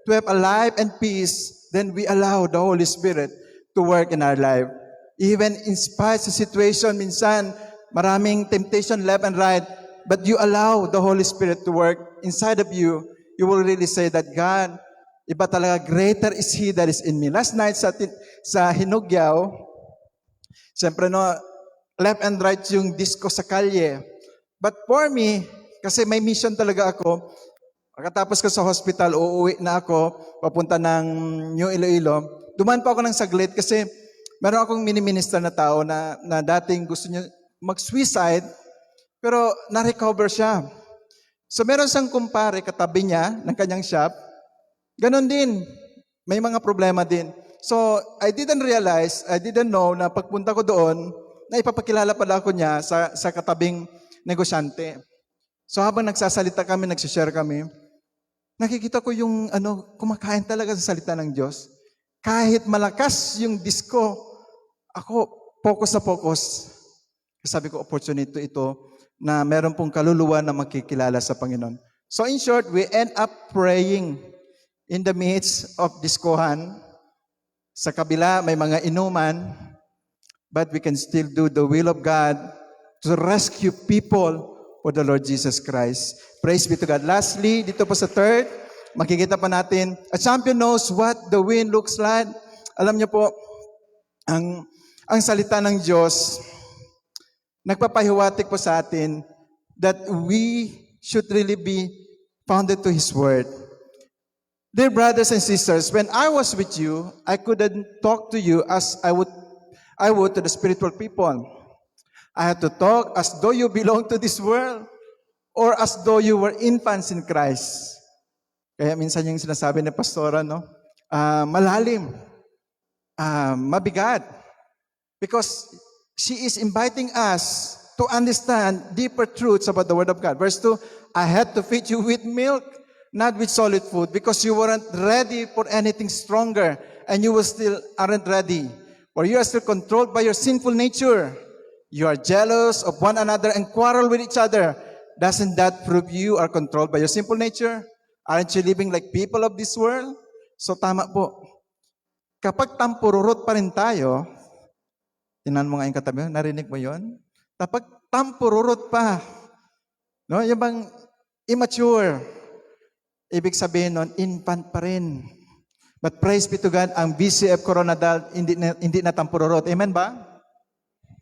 to have a life and peace, then we allow the Holy Spirit to work in our life. Even in spite of situation, minsan, maraming temptation left and right, but you allow the Holy Spirit to work inside of you, you will really say that God, iba talaga, greater is He that is in me. Last night sa Hinugyaw, siyempre left and right yung disco sa kalye. But for me, kasi may mission talaga ako, pagkatapos ko sa hospital, uuwi na ako, papunta ng New Iloilo. Dumaan pa ako ng saglit kasi meron akong mini-minister na tao na dating gusto niya mag-suicide, pero na-recover siya. So meron siyang kumpare katabi niya ng kanyang shop. Ganon din. May mga problema din. So, I didn't know na pagpunta ko doon, na ipapakilala pala ako niya sa katabing negosyante. So, habang nagsasalita kami, nagsishare kami, nakikita ko yung kumakain talaga sa salita ng Diyos. Kahit malakas yung disco, ako, focus na focus. Sabi ko, opportunity ito na meron pong kaluluwa na makikilala sa Panginoon. So, in short, we end up praying in the midst of discohan. Sa kabila, may mga inuman, but we can still do the will of God to rescue people for the Lord Jesus Christ. Praise be to God. Lastly, dito po sa third, makikita pa natin, a champion knows what the wind looks like. Alam niyo po, ang salita ng Diyos, nagpapahiwatig po sa atin that we should really be founded to His Word. Dear brothers and sisters, when I was with you, I couldn't talk to you as I would to the spiritual people. I had to talk as though you belong to this world or as though you were infants in Christ. Kaya minsan yung sinasabi ni Pastora, malalim, mabigat. Because she is inviting us to understand deeper truths about the Word of God. Verse 2, I had to feed you with milk, not with solid food, because you weren't ready for anything stronger, and you still aren't ready. For you are still controlled by your sinful nature. You are jealous of one another and quarrel with each other. Doesn't that prove you are controlled by your simple nature? Aren't you living like people of this world? So tama po. Kapag tampururot pa rin tayo, tinan mo nga yung katabi mo, narinig mo yon? Kapag tampururot pa, no, yung bang immature, ibig sabihin nun, infant pa rin. But praise be to God, ang BCF Coronadal hindi na tampururot. Amen ba?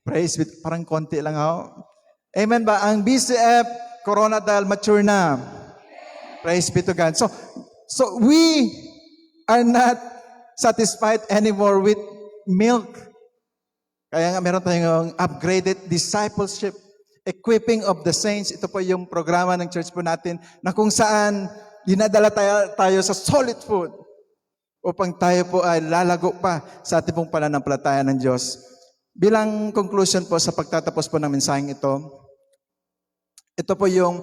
Praise be, parang konti lang ako. Amen ba? Ang BCF Coronadal mature na. Praise be to God. So we are not satisfied anymore with milk. Kaya nga meron tayong upgraded discipleship, equipping of the saints. Ito po yung programa ng church po natin na kung saan dinadala tayo sa solid food upang tayo po ay lalago pa sa ating pong pananampalataya ng Diyos. Bilang conclusion po sa pagtatapos po ng mensaheng ito po yung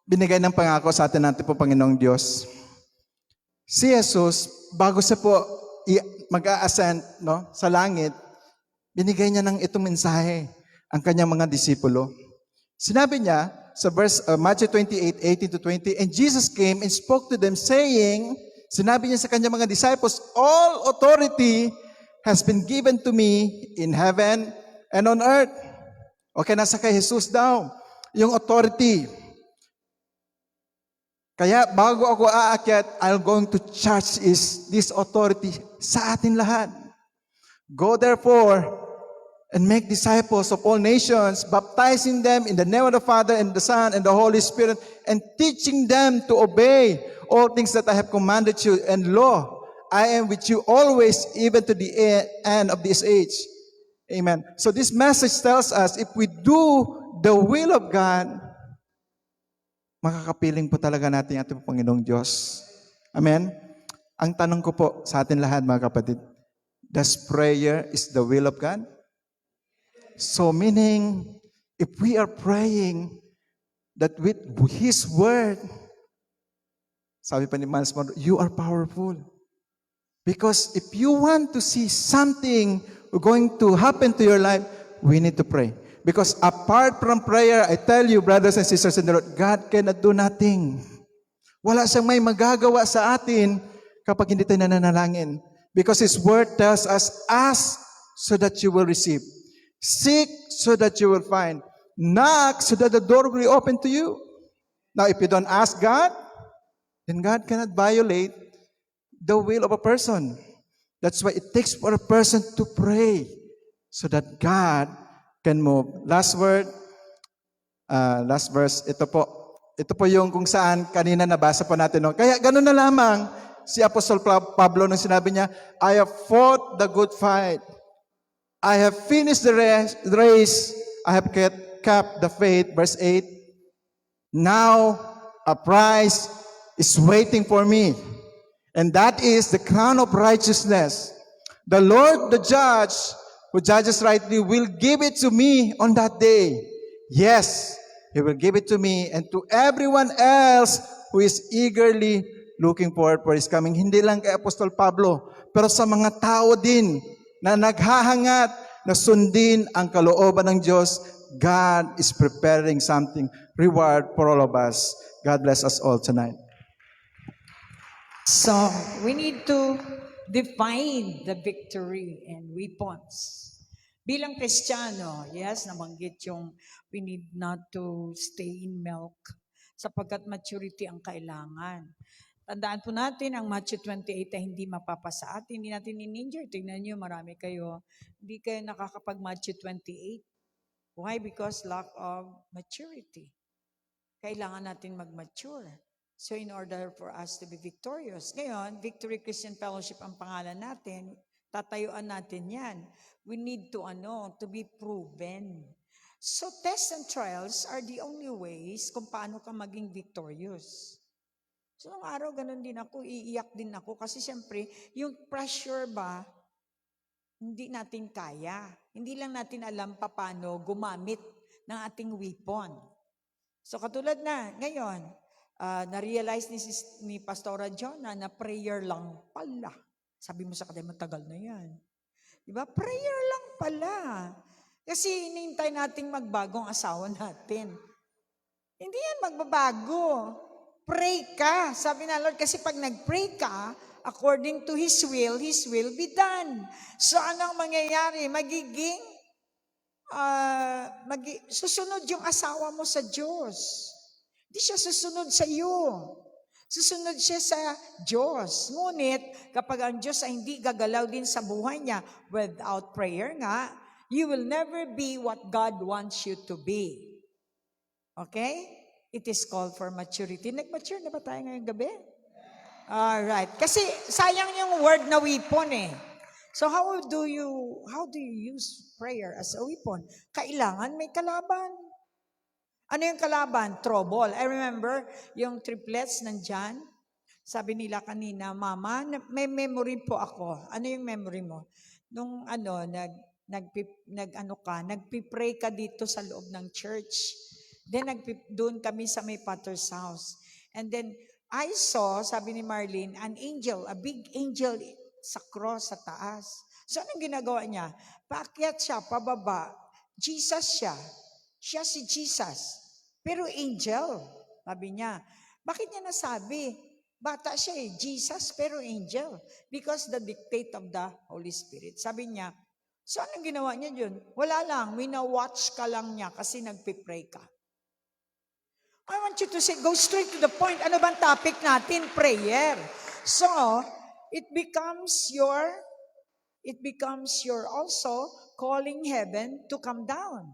binigay ng pangako sa atin natin po Panginoong Diyos. Si Jesus, bago siya po mag-a-ascend sa langit, binigay niya ng itong mensahe ang kanyang mga disipulo. Sinabi niya sa verse Matthew 28:18-20, and Jesus came and spoke to them saying, sinabi niya sa kanyang mga disciples, all authority has been given to me in heaven and on earth. Okay, nasa kay Jesus daw, yung authority. Kaya bago ako aakyat, I'm going to charge this authority sa atin lahat. Go therefore and make disciples of all nations, baptizing them in the name of the Father and the Son and the Holy Spirit, and teaching them to obey all things that I have commanded you. And lo, I am with you always, even to the end of this age. Amen. So this message tells us, if we do the will of God, makakapiling po talaga natin ating Panginoong Diyos. Amen? Ang tanong ko po sa atin lahat, mga kapatid, does prayer is the will of God? So meaning, if we are praying that with His Word, sabi pa ni Miles Monroe, you are powerful. Because if you want to see something going to happen to your life, we need to pray. Because apart from prayer, I tell you, brothers and sisters in the Lord, God cannot do nothing. Wala siyang may magagawa sa atin kapag hindi tayo nananalangin. Because His Word tells us, ask so that you will receive. Seek so that you will find. Knock so that the door will be open to you. Now, if you don't ask God, then God cannot violate the will of a person. That's why it takes for a person to pray so that God can move. Last word, last verse, ito po yung kung saan kanina nabasa po natin. No? Kaya ganun na lamang si Apostol Pablo nung sinabi niya, I have fought the good fight. I have finished the race. I have kept the faith. Verse 8, now a prize is waiting for me. And that is the crown of righteousness. The Lord, the judge, who judges rightly, will give it to me on that day. Yes, He will give it to me and to everyone else who is eagerly looking forward for His coming. Hindi lang kay Apostol Pablo, pero sa mga tao din na naghahangat na sundin ang kalooban ng Diyos, God is preparing something, reward for all of us. God bless us all tonight. So, we need to define the victory and weapons. Bilang Kristiyano, yes, nabanggit yung we need not to stay in milk sapagkat maturity ang kailangan. Tandaan po natin, ang Matthew 28 ay hindi mapapasa atin, hindi natin in-injure. Tingnan nyo, marami kayo, hindi kayo nakakapag-Matthew 28. Why? Because lack of maturity. Kailangan natin mag-mature. So in order for us to be victorious, ngayon, Victory Christian Fellowship ang pangalan natin, tatayuan natin yan. We need to be proven. So tests and trials are the only ways kung paano ka maging victorious. So nung araw, ganun din ako, iiyak din ako kasi siyempre, yung pressure ba, hindi natin kaya. Hindi lang natin alam paano gumamit ng ating weapon. So katulad na, ngayon, na-realize ni Pastora Jonah na prayer lang pala. Sabi mo sa kanila, matagal na yan. Diba? Prayer lang pala. Kasi inintay nating magbagong asawa natin. Hindi yan magbabago. Pray ka. Sabi na Lord, kasi pag nag-pray ka, according to His will be done. So anong mangyayari? Susunod yung asawa mo sa Diyos. Hindi siya susunod sa iyo. Susunod siya sa Diyos. Ngunit, kapag ang Diyos ay hindi gagalaw din sa buhay niya, without prayer nga, you will never be what God wants you to be. Okay? It is called for maturity. Nag-mature na ba tayo ngayong gabi? Alright. Kasi sayang yung word na weapon eh. So how do you use prayer as a weapon? Kailangan may kalaban. Ano yung kalaban? Trouble. I remember yung triplets nandyan. Sabi nila kanina, Mama, may memory po ako. Ano yung memory mo? Nung nagpipray ka dito sa loob ng church. Then doon kami sa may Potter's house. And then I saw, sabi ni Marlene, an angel, a big angel sa cross sa taas. So anong ginagawa niya? Paakyat siya, pababa. Jesus siya. Siya si Jesus. Pero angel, sabi niya. Bakit niya nasabi? Bata siya eh, Jesus pero angel. Because the dictate of the Holy Spirit. Sabi niya, so anong ginawa niya dyan? Wala lang, wina-watch ka lang niya kasi nagpipray ka. I want you to say, go straight to the point. Ano bang topic natin? Prayer. So, it becomes your also calling heaven to come down.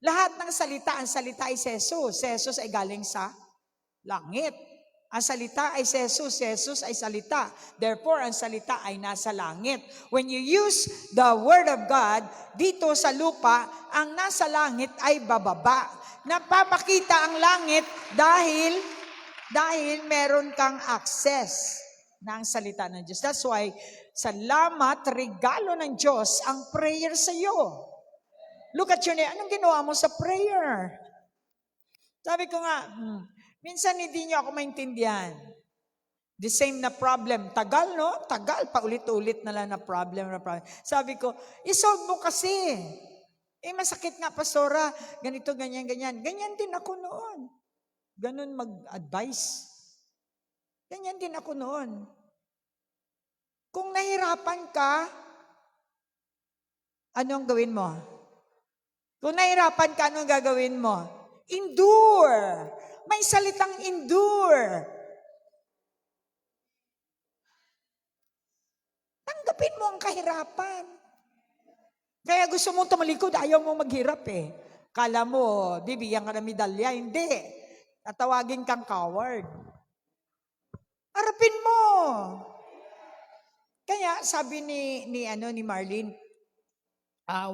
Lahat ng salita, ang salita ay Jesus. Jesus ay galing sa langit. Ang salita ay Jesus. Jesus ay salita. Therefore, ang salita ay nasa langit. When you use the Word of God, dito sa lupa, ang nasa langit ay bababa. Napapakita ang langit dahil meron kang access ng salita ng Diyos. That's why, salamat, regalo ng Diyos ang prayer sa iyo. Look at your name. Anong ginawa mo sa prayer? Sabi ko nga, minsan hindi niyo ako maintindihan. The same na problem. Tagal, no? Tagal, paulit-ulit na lang na problem. Sabi ko, isolve mo kasi. Masakit nga, pastora. Ganito, ganyan, ganyan. Ganyan din ako noon. Ganun mag-advise. Ganyan din ako noon. Kung nahirapan ka, anong gawin mo? Kung nahirapan ka, anong gagawin mo? Endure. May salitang endure. Tanggapin mo ang kahirapan. Kaya gusto mong tumalikod, ayaw mo maghirap eh. Kala mo, bibigyan ka ng medalya. Hindi. Tatawagin kang coward. Harapin mo. Kaya sabi ni Marlene,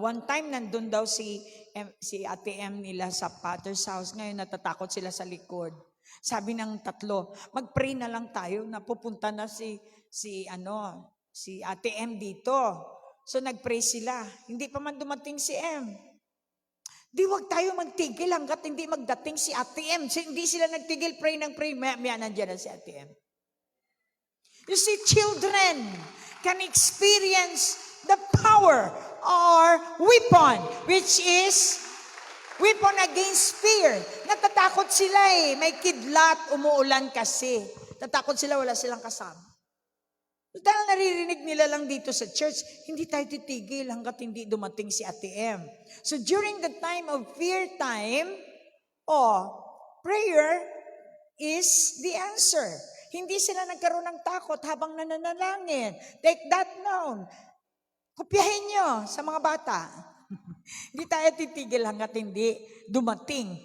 one time nandun daw si Ate M nila sa Potter's house. Ngayon natatakot sila sa likod. Sabi ng tatlo, mag-pray na lang tayo na pupunta na si Ate M dito. So nag-pray sila. Hindi pa man dumating si M. Di wag tayo magtigil hanggat hindi magdating si Ate M. Hindi sila nagtigil, pray ng pray. Maya nandiyan na si Ate M. You see, children can experience the power or weapon, which is weapon against fear. Natatakot sila eh. May kidlat, umuulan kasi. Tatakot sila, wala silang kasama. Dahil naririnig nila lang dito sa church, hindi tayo titigil hanggat hindi dumating si Ate M. So during the time of fear time, prayer is the answer. Hindi sila nagkaroon ng takot habang nananalangin. Take that note. Kopyahin nyo sa mga bata. Hindi tayo titigil hanggat hindi dumating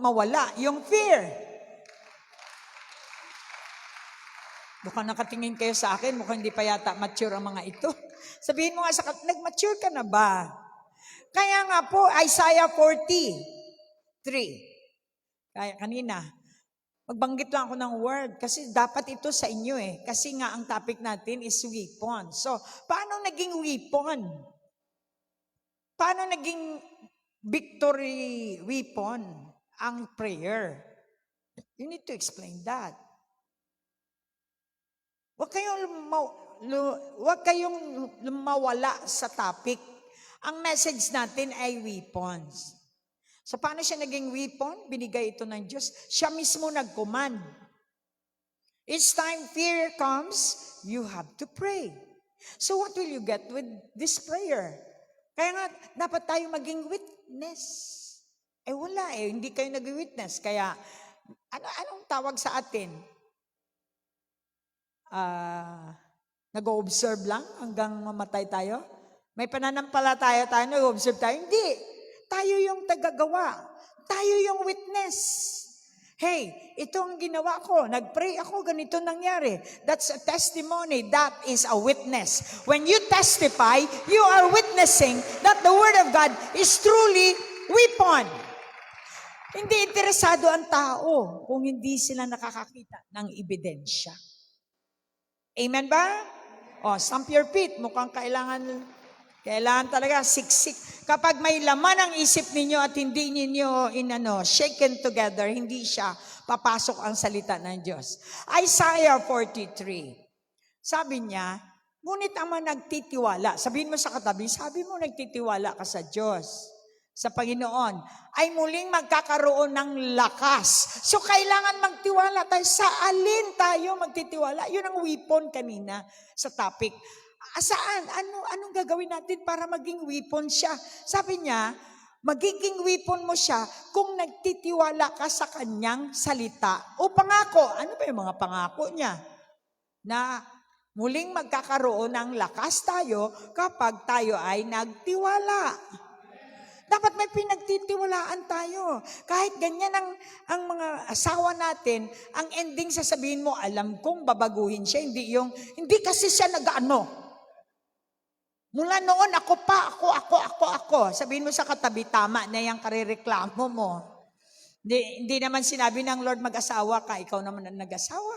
mawala yung fear. Mukhang nakatingin kayo sa akin, mukhang hindi pa yata mature ang mga ito. Sabihin mo nga nag-mature ka na ba? Kaya nga po, Isaiah 43. Kaya kanina, magbanggit lang ako ng word kasi dapat ito sa inyo eh. Kasi nga ang topic natin is weapon. So, paano naging weapon? Paano naging victory weapon ang prayer? You need to explain that. Huwag kayong mawala sa topic. Ang message natin ay weapons. So paano siya naging weapon? Binigay ito ng Diyos. Siya mismo nag-command. Each time fear comes, you have to pray. So what will you get with this prayer? Kaya nga, dapat tayo maging witness. Wala hindi kayo nag-witness. Kaya, anong tawag sa atin? Nag-observe lang hanggang mamatay tayo? May pananampalataya tayo, nag-observe tayo? Hindi. Tayo yung tagagawa. Tayo yung witness. Hey, ito ang ginawa ko. Nag-pray ako, ganito nangyari. That's a testimony. That is a witness. When you testify, you are witnessing that the Word of God is truly weapon. Hindi interesado ang tao kung hindi sila nakakakita ng ebidensya. Amen ba? Stamp your feet. Mukhang kailangan talaga siksik. Kapag may laman ang isip ninyo at hindi ninyo shaken together, hindi siya papasok ang salita ng Diyos. Isaiah 43. Sabi niya, ngunit ang mga nagtitiwala, sabihin mo sa katabi, sabi mo nagtitiwala ka sa Diyos, sa Panginoon, ay muling magkakaroon ng lakas. So kailangan magtiwala tayo. Sa alin tayo magtitiwala? Yun ang weapon kanina sa topic. Saan? Anong gagawin natin para maging weapon siya? Sabi niya, magiging weapon mo siya kung nagtitiwala ka sa kanyang salita o pangako. Ano ba yung mga pangako niya? Na muling magkakaroon ng lakas tayo kapag tayo ay nagtiwala. Dapat may pinagtitiwalaan tayo. Kahit ganyan ang mga asawa natin, ang ending sasabihin mo, alam kong babaguhin siya. Hindi kasi siya nag-ano. Mula noon, ako. Sabihin mo sa katabi, tama na yung karireklamo mo. Hindi naman sinabi ng Lord mag-asawa ka, ikaw naman ang nag-asawa.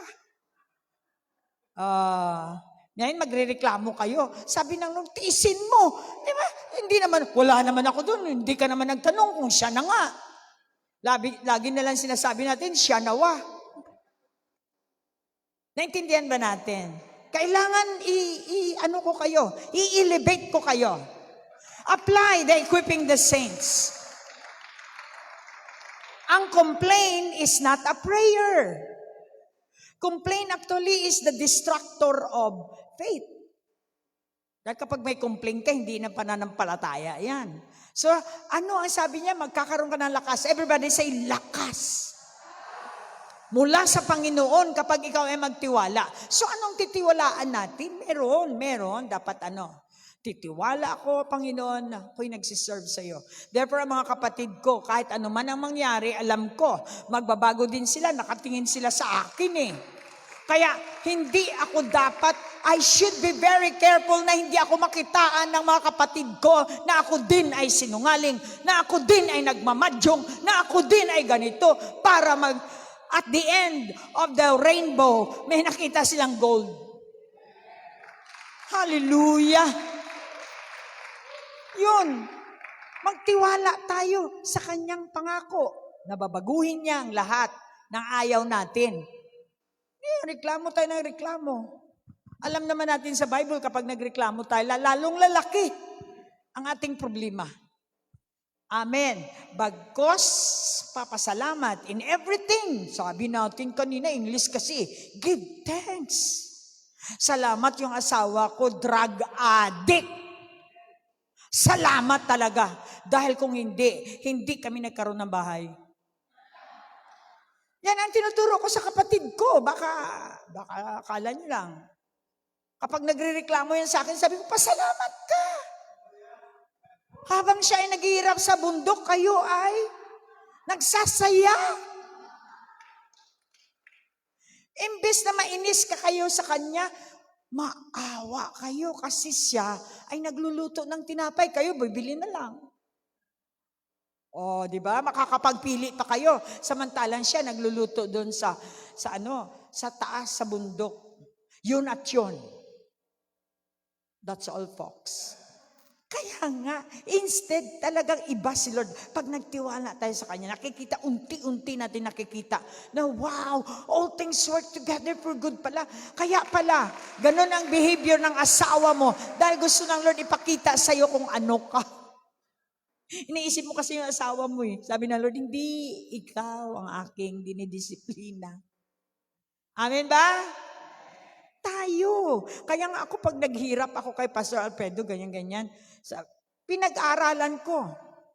Ngayon, magrereklamo kayo. Sabi ng Lord, tiisin mo. Di ba? Hindi naman, wala naman ako doon. Hindi ka naman nagtanong kung siya na nga. Lagi na lang sinasabi natin, siya nawa. Naintindihan ba natin? Kailangan i-elevate ko kayo. Apply the equipping the saints. Ang complaint is not a prayer. Complaint actually is the distractor of faith. Dahil kapag may complaint ka, hindi na pananampalataya yan. So, ano ang sabi niya? Magkakaroon ka ng lakas. Everybody say, lakas. Mula sa Panginoon kapag ikaw ay magtiwala. So, anong titiwalaan natin? Meron. Dapat titiwala ako, Panginoon, ako'y nagsiserve sa iyo. Therefore, mga kapatid ko, kahit ano man ang mangyari, alam ko, magbabago din sila, nakatingin sila sa akin Kaya, hindi ako I should be very careful na hindi ako makitaan ng mga kapatid ko na ako din ay sinungaling, na ako din ay nagmamadyong, na ako din ay ganito, para at the end of the rainbow, may nakita silang gold. Hallelujah! Yun. Magtiwala tayo sa kanyang pangako. Nababaguhin niya ang lahat ng ayaw natin. Reklamo tayo ng reklamo. Alam naman natin sa Bible, kapag nagreklamo tayo, lalong lalaki ang ating problema. Amen. Bagkos, papasalamat in everything. Sabi natin kanina, English kasi, give thanks. Salamat yung asawa ko, drug addict. Salamat talaga. Dahil kung hindi kami nagkaroon ng bahay. Yan ang tinuturo ko sa kapatid ko. Baka akala nyo lang. Kapag nagrereklamo yan sa akin, sabi ko, pasalamat ka. Habang siya ay naghihirap sa bundok, kayo ay nagsasaya. Imbes na mainis ka kayo sa kanya, maawa kayo kasi siya ay nagluluto ng tinapay. Kayo, bibili na lang. Di ba? Makakapagpili pa kayo. Samantalang siya nagluluto doon sa taas sa bundok. Yun at yun. That's all, folks. Kaya nga, instead talagang iba si Lord. Pag nagtiwala tayo sa Kanya, nakikita, unti-unti natin nakikita na wow, all things work together for good pala. Kaya pala, ganun ang behavior ng asawa mo dahil gusto ng Lord ipakita sa iyo kung ano ka. Iniisip mo kasi yung asawa mo eh. Sabi ng Lord, hindi ikaw ang aking dinidisiplina. Amen ba? Tayo. Kaya nga ako pag naghirap ako kay Pastor Alfredo, ganyan-ganyan, pinag-aralan ko.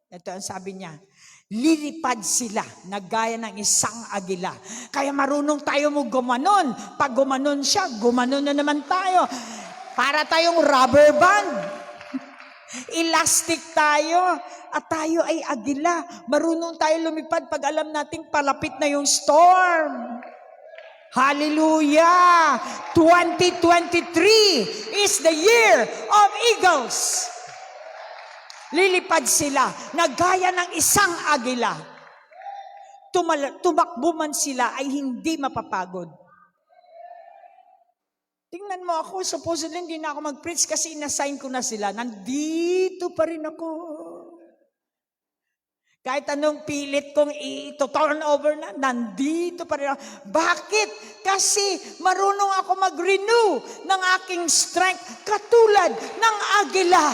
Ito ang sabi niya, lilipad sila na gaya ng isang agila. Kaya marunong tayo mo gumanon. Pag gumanon siya, gumanon na naman tayo. Para tayong rubber band. Elastic tayo. At tayo ay agila. Marunong tayo lumipad pag alam nating palapit na yung storm. Hallelujah! 2023 is the year of eagles. Lilipad sila na gaya ng isang agila. Tumakbo man sila ay hindi mapapagod. Tingnan mo ako, supposedly hindi na ako mag-preach kasi inassign ko na sila. Nandito pa rin ako. Kahit anong pilit kong i-turn over na, nandito pa rin ako. Bakit? Kasi marunong ako mag-renew ng aking strength katulad ng agila.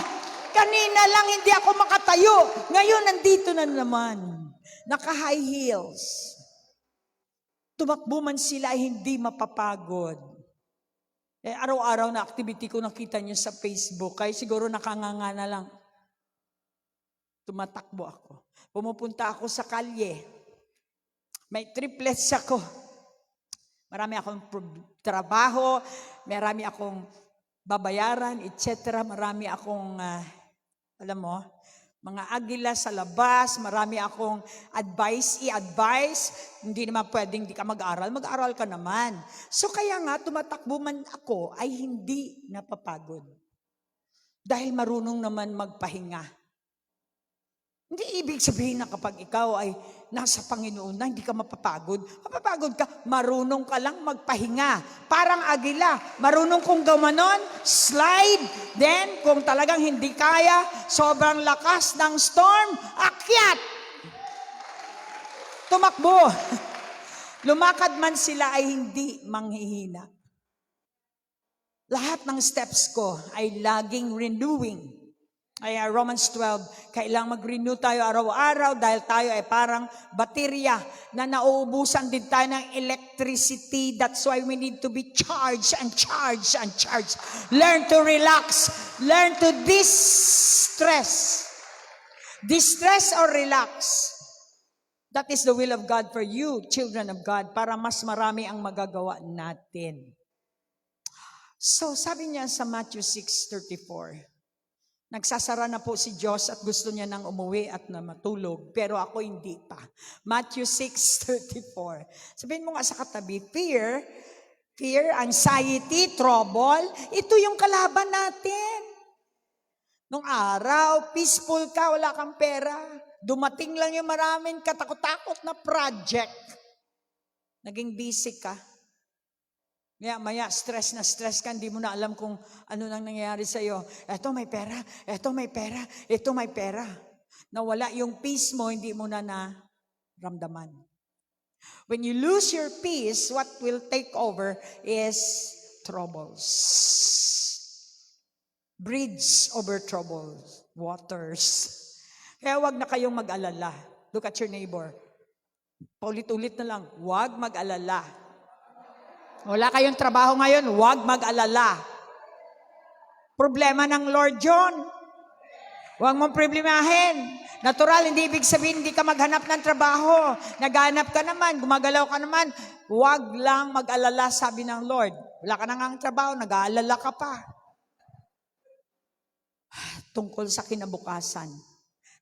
Kanina lang hindi ako makatayo. Ngayon nandito na naman. Naka-high heels. Tumakbo man sila ay hindi mapapagod. Araw-araw na activity ko nakita niyo sa Facebook. Kaya siguro nakanganga na lang. Tumatakbo ako. Pumupunta ako sa kalye. May triplets ako. Marami akong trabaho, marami akong babayaran, etc. Marami akong, alam mo, mga agila sa labas, marami akong i-advise. Hindi naman pwedeng di ka mag-aral ka naman. So kaya nga, tumatakbo man ako ay hindi napapagod. Dahil marunong naman magpahinga. Hindi ibig sabihin na kapag ikaw ay nasa Panginoon na hindi ka mapapagod. Mapapagod ka, marunong ka lang magpahinga. Parang agila, marunong kung gumanon, slide. Then, kung talagang hindi kaya, sobrang lakas ng storm, akyat. Tumakbo. Lumakad man sila ay hindi manghihina. Lahat ng steps ko ay laging renewing. Ay Romans 12, kailangang mag-renew tayo araw-araw dahil tayo ay parang baterya na nauubusan din tayo ng electricity. That's why we need to be charged and charged and charged. Learn to relax. Learn to distress. Distress or relax. That is the will of God for you, children of God, para mas marami ang magagawa natin. So, sabi niya sa Matthew 6:34, nagsasara na po si Diyos at gusto niya nang umuwi at na matulog. Pero ako hindi pa. Matthew 6:34. Sabihin mo nga sa katabi, fear, anxiety, trouble, ito yung kalaban natin. Nung araw, peaceful ka, wala kang pera. Dumating lang yung maraming katakot-takot na project. Naging busy ka. Maya, stress ka, hindi mo na alam kung ano nang nangyayari sa'yo. Eto may pera, eto may pera, eto may pera. Nawala yung peace mo, hindi mo na naramdaman. When you lose your peace, what will take over is troubles. Bridge over troubles, waters. Kaya wag na kayong mag-alala. Look at your neighbor. Paulit-ulit na lang, wag mag-alala. Wala kayong trabaho ngayon, huwag mag-alala. Problema ng Lord John. Huwag mong problemahin. Natural, hindi ibig sabihin hindi ka maghanap ng trabaho. Naghanap ka naman, gumagalaw ka naman. Huwag lang mag-alala, sabi ng Lord. Wala ka na ngang trabaho, nag-aalala ka pa. Tungkol sa kinabukasan.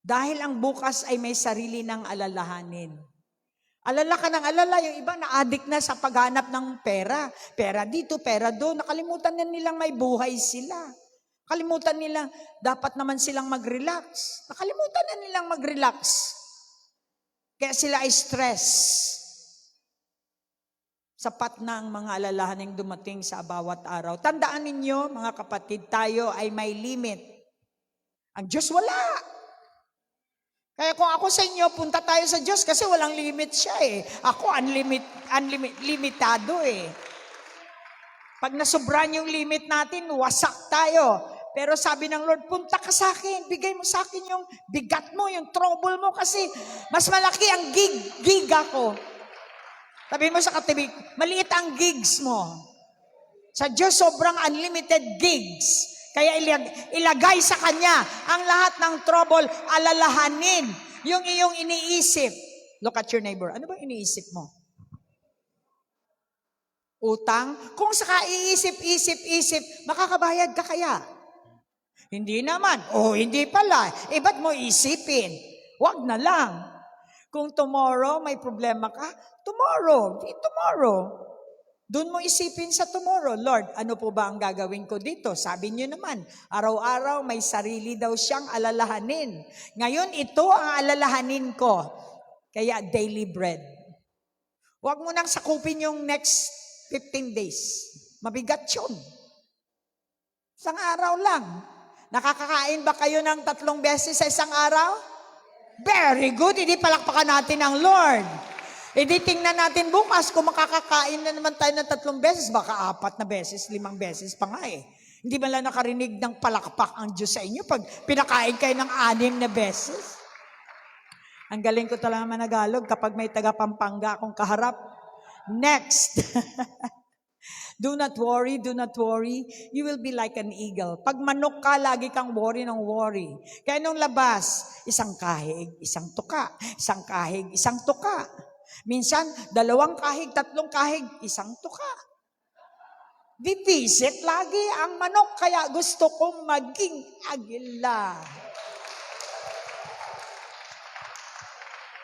Dahil ang bukas ay may sarili ng alalahanin. Alala ka ng alala, yung iba na-addict na sa paghanap ng pera. Pera dito, pera doon. Nakalimutan na nilang may buhay sila. Nakalimutan nila, dapat naman silang mag-relax. Nakalimutan na nilang mag-relax. Kaya sila ay stress. Sapat na ang mga alalahaning dumating sa bawat araw. Tandaan ninyo, mga kapatid, tayo ay may limit. Ang Diyos wala. Kaya kung ako sa inyo, punta tayo sa Diyos kasi walang limit siya eh. Ako limitado eh. Pag nasobran yung limit natin, wasak tayo. Pero sabi ng Lord, punta ka sa akin. Bigay mo sa akin yung bigat mo, yung trouble mo kasi mas malaki ang giga ko. Sabi mo sa katabi, maliit ang gigs mo. Sa Diyos, sobrang unlimited gigs. Kaya ilagay sa Kanya ang lahat ng trouble, alalahanin yung iyong iniisip. Look at your neighbor. Ano ba iniisip mo? Utang? Kung saka iisip, makakabayad ka kaya? Hindi naman. Hindi pala. Ba't mo isipin? Wag na lang. Kung tomorrow may problema ka, tomorrow. Doon mo isipin sa tomorrow, Lord, ano po ba ang gagawin ko dito? Sabi niyo naman, araw-araw may sarili daw siyang alalahanin. Ngayon, ito ang alalahanin ko. Kaya daily bread. Huwag mo nang sakupin yung next 15 days. Mabigat yun. Isang araw lang. Nakakakain ba kayo ng 3 beses sa isang araw? Very good. Hindi palakpakan natin ang Lord. Tingnan natin bukas kung makakakain na naman tayo ng 3 beses, baka 4 na beses, 5 beses pa nga eh. Hindi ba lang nakarinig ng palakpak ang Diyos sa inyo pag pinakain kayo ng 6 na beses? Ang galing ko talaga managalog kapag may taga Pampanga akong kaharap. Next. Do not worry. You will be like an eagle. Pag manok ka, lagi kang worry ng worry. Kaya nung labas, isang kahig, isang tuka. Isang kahig, isang tuka. Minsan, 2 kahig, 3 kahig, isang tuka. Vivisit lagi ang manok, kaya gusto kong maging agila.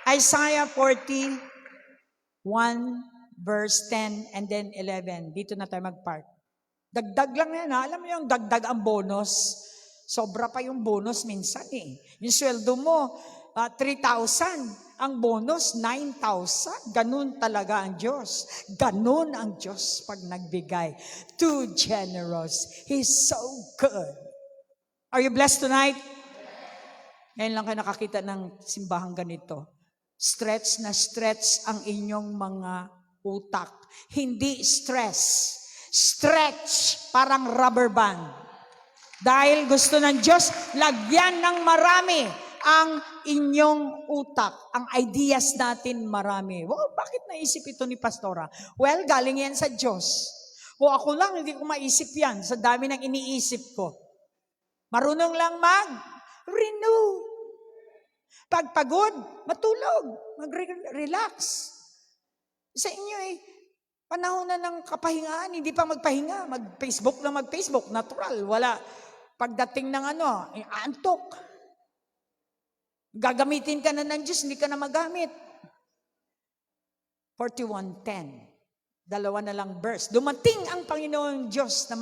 Isaiah 41, verse 10 and then 11. Dito na tayo mag-park. Dagdag lang yan, ha? Alam mo yung dagdag ang bonus? Sobra pa yung bonus minsan eh. Yung sweldo mo, 3,000. Ang bonus, 9,000. Ganun talaga ang Diyos. Ganun ang Diyos pag nagbigay. Too generous. He's so good. Are you blessed tonight? Ngayon lang kayo nakakita ng simbahang ganito. Stretch na stretch ang inyong mga utak. Hindi stress. Stretch, parang rubber band. Dahil gusto ng Diyos, lagyan ng marami ang inyong utak. Ang ideas natin marami. Wow, bakit naisip ito ni Pastora? Well, galing yan sa Diyos. Ako lang, hindi ko maisip yan sa dami ng iniisip ko. Marunong lang mag-renew. Pag pagod, matulog. Mag-relax. Sa inyo panahon na ng kapahingaan, hindi pa magpahinga. Mag-Facebook na mag-Facebook. Natural. Wala. Pagdating ng antok. Gagamitin ka na ng Diyos, hindi ka na magamit. 41:10. 2 na lang verse. Dumating ang Panginoon Diyos na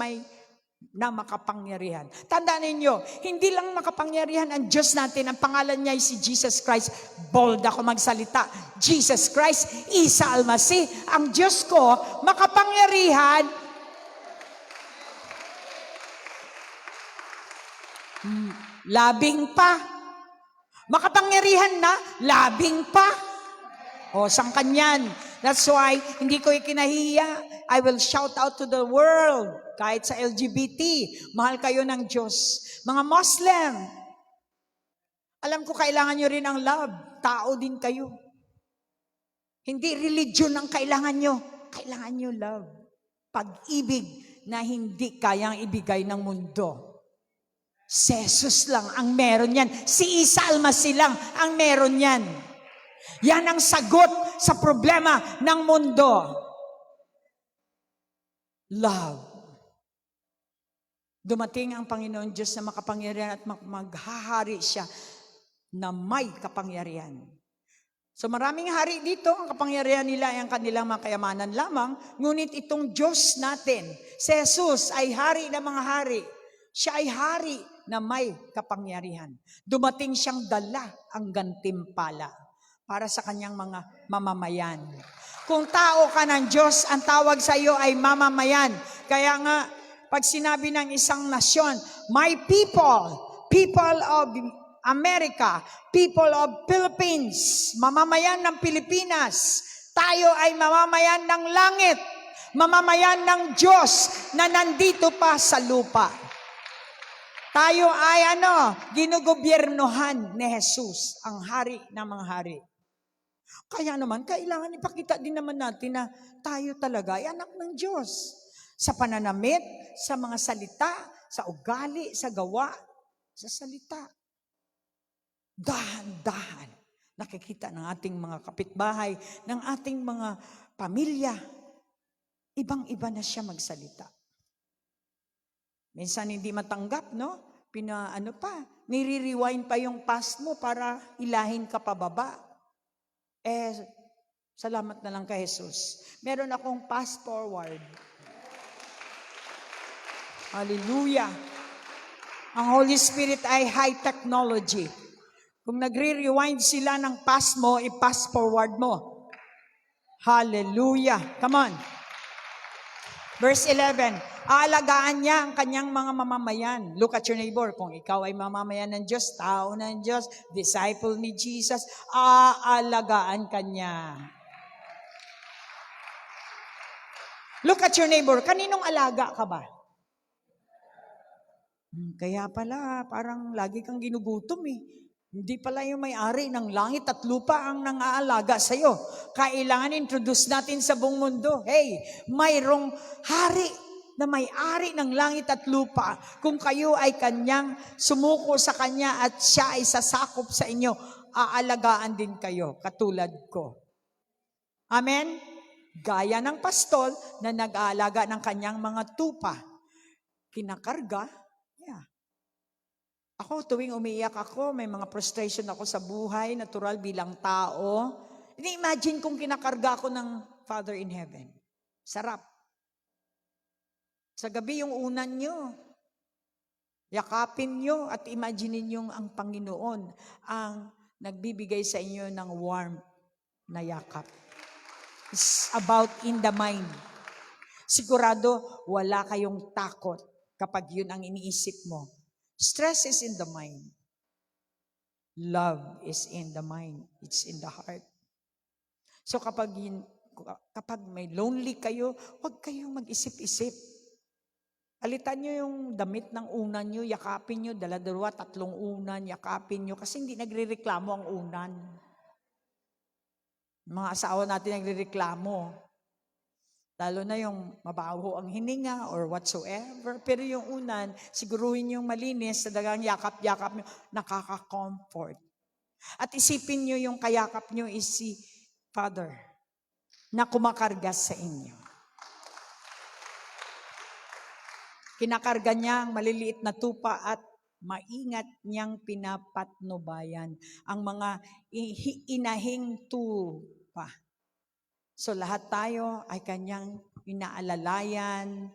makapangyarihan. Tandaan ninyo, hindi lang makapangyarihan ang Diyos natin, ang pangalan niya ay si Jesus Christ. Bold ako magsalita. Jesus Christ, Isa Almasi, ang Diyos ko, makapangyarihan. Labing pa. Makapangyarihan na, labing pa. Sang kanyan. That's why, hindi ko ikinahiya. I will shout out to the world. Kahit sa LGBT, mahal kayo ng Diyos. Mga Muslim, alam ko kailangan nyo rin ang love. Tao din kayo. Hindi religion ang kailangan nyo. Kailangan nyo love. Pag-ibig na hindi kayang ibigay ng mundo. Si Jesus lang ang meron yan. Si Isa Almasi lang ang meron yan. Yan ang sagot sa problema ng mundo. Love. Dumating ang Panginoon Diyos na makapangyarihan at maghahari siya na may kapangyarihan. So maraming hari dito, ang kapangyarihan nila ay ang kanilang mga kayamanan lamang, ngunit itong Diyos natin, si Jesus ay hari ng mga hari. Siya ay hari na may kapangyarihan. Dumating siyang dala ang gantimpala para sa kanyang mga mamamayan. Kung tao ka ng Diyos, ang tawag sa iyo ay mamamayan. Kaya nga, pag sinabi ng isang nasyon, my people of America, people of Philippines, mamamayan ng Pilipinas, tayo ay mamamayan ng langit, mamamayan ng Diyos na nandito pa sa lupa. Tayo ay ginugobyernohan ni Jesus, ang hari ng mga hari. Kaya naman, kailangan ipakita din naman natin na tayo talaga ay anak ng Diyos. Sa pananamit, sa mga salita, sa ugali, sa gawa, sa salita. Dahan-dahan. Nakikita ng ating mga kapitbahay, ng ating mga pamilya. Ibang-iba na siya magsalita. Minsan hindi matanggap, no? Nire-rewind pa yung past mo para ilahin ka pababa. Salamat na lang kay Jesus. Meron akong fast forward. Hallelujah. Ang Holy Spirit ay high technology. Kung nagre-rewind sila ng past mo, i-fast forward mo. Hallelujah. Come on. Verse 11, aalagaan niya ang kanyang mga mamamayan. Look at your neighbor. Kung ikaw ay mamamayan ng Diyos, tao ng Diyos, disciple ni Jesus, aalagaan ka niya. Look at your neighbor. Kaninong alaga ka ba? Kaya pala, parang lagi kang ginugutom eh. Hindi pala yung may-ari ng langit at lupa ang nang-aalaga sa'yo. Kailangan introduce natin sa buong mundo. Hey, mayroong hari na may-ari ng langit at lupa. Kung kayo ay kanyang sumuko sa kanya at siya ay sasakop sa inyo, aalagaan din kayo, katulad ko. Amen? Gaya ng pastol na nag-aalaga ng kanyang mga tupa. Kinakarga, Ako, tuwing umiiyak ako, may mga frustration ako sa buhay, natural bilang tao. Imagine kung kinakarga ako ng Father in Heaven. Sarap. Sa gabi yung unan nyo, yakapin nyo at imagine nyo ang Panginoon ang nagbibigay sa inyo ng warm na yakap. It's about in the mind. Sigurado, wala kayong takot kapag yun ang iniisip mo. Stress is in the mind. Love is in the mind. It's in the heart. So kapag may lonely kayo, huwag kayong mag-isip-isip. Alitan nyo yung damit ng unan nyo, yakapin nyo, 2, 3 unan, yakapin nyo, kasi hindi nagre-reklamo ang unan. Mga asawa natin nagre-reklamo. Lalo na yung mabaho ang hininga or whatsoever. Pero yung unan, siguruhin yung malinis, sa dagang yakap-yakap nyo, nakaka-comfort. At isipin nyo yung kayakap nyo is si Father na kumakarga sa inyo. Kinakarga niya ang maliliit na tupa at maingat niyang pinapatnubayan ang mga inahing tupa. So lahat tayo ay kanyang inaalalayan,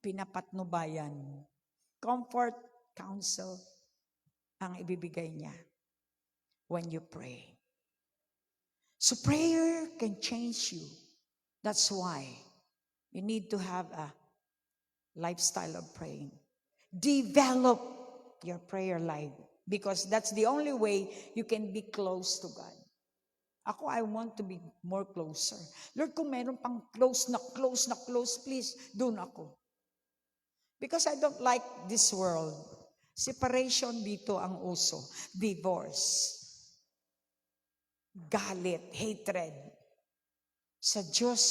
pinapatnubayan. Comfort, counsel, ang ibibigay niya when you pray. So prayer can change you. That's why you need to have a lifestyle of praying. Develop your prayer life because that's the only way you can be close to God. Ako, I want to be more closer. Lord, kung meron pang close, please, doon ako. Because I don't like this world. Separation dito ang uso. Divorce. Galit, hatred. Sa Diyos,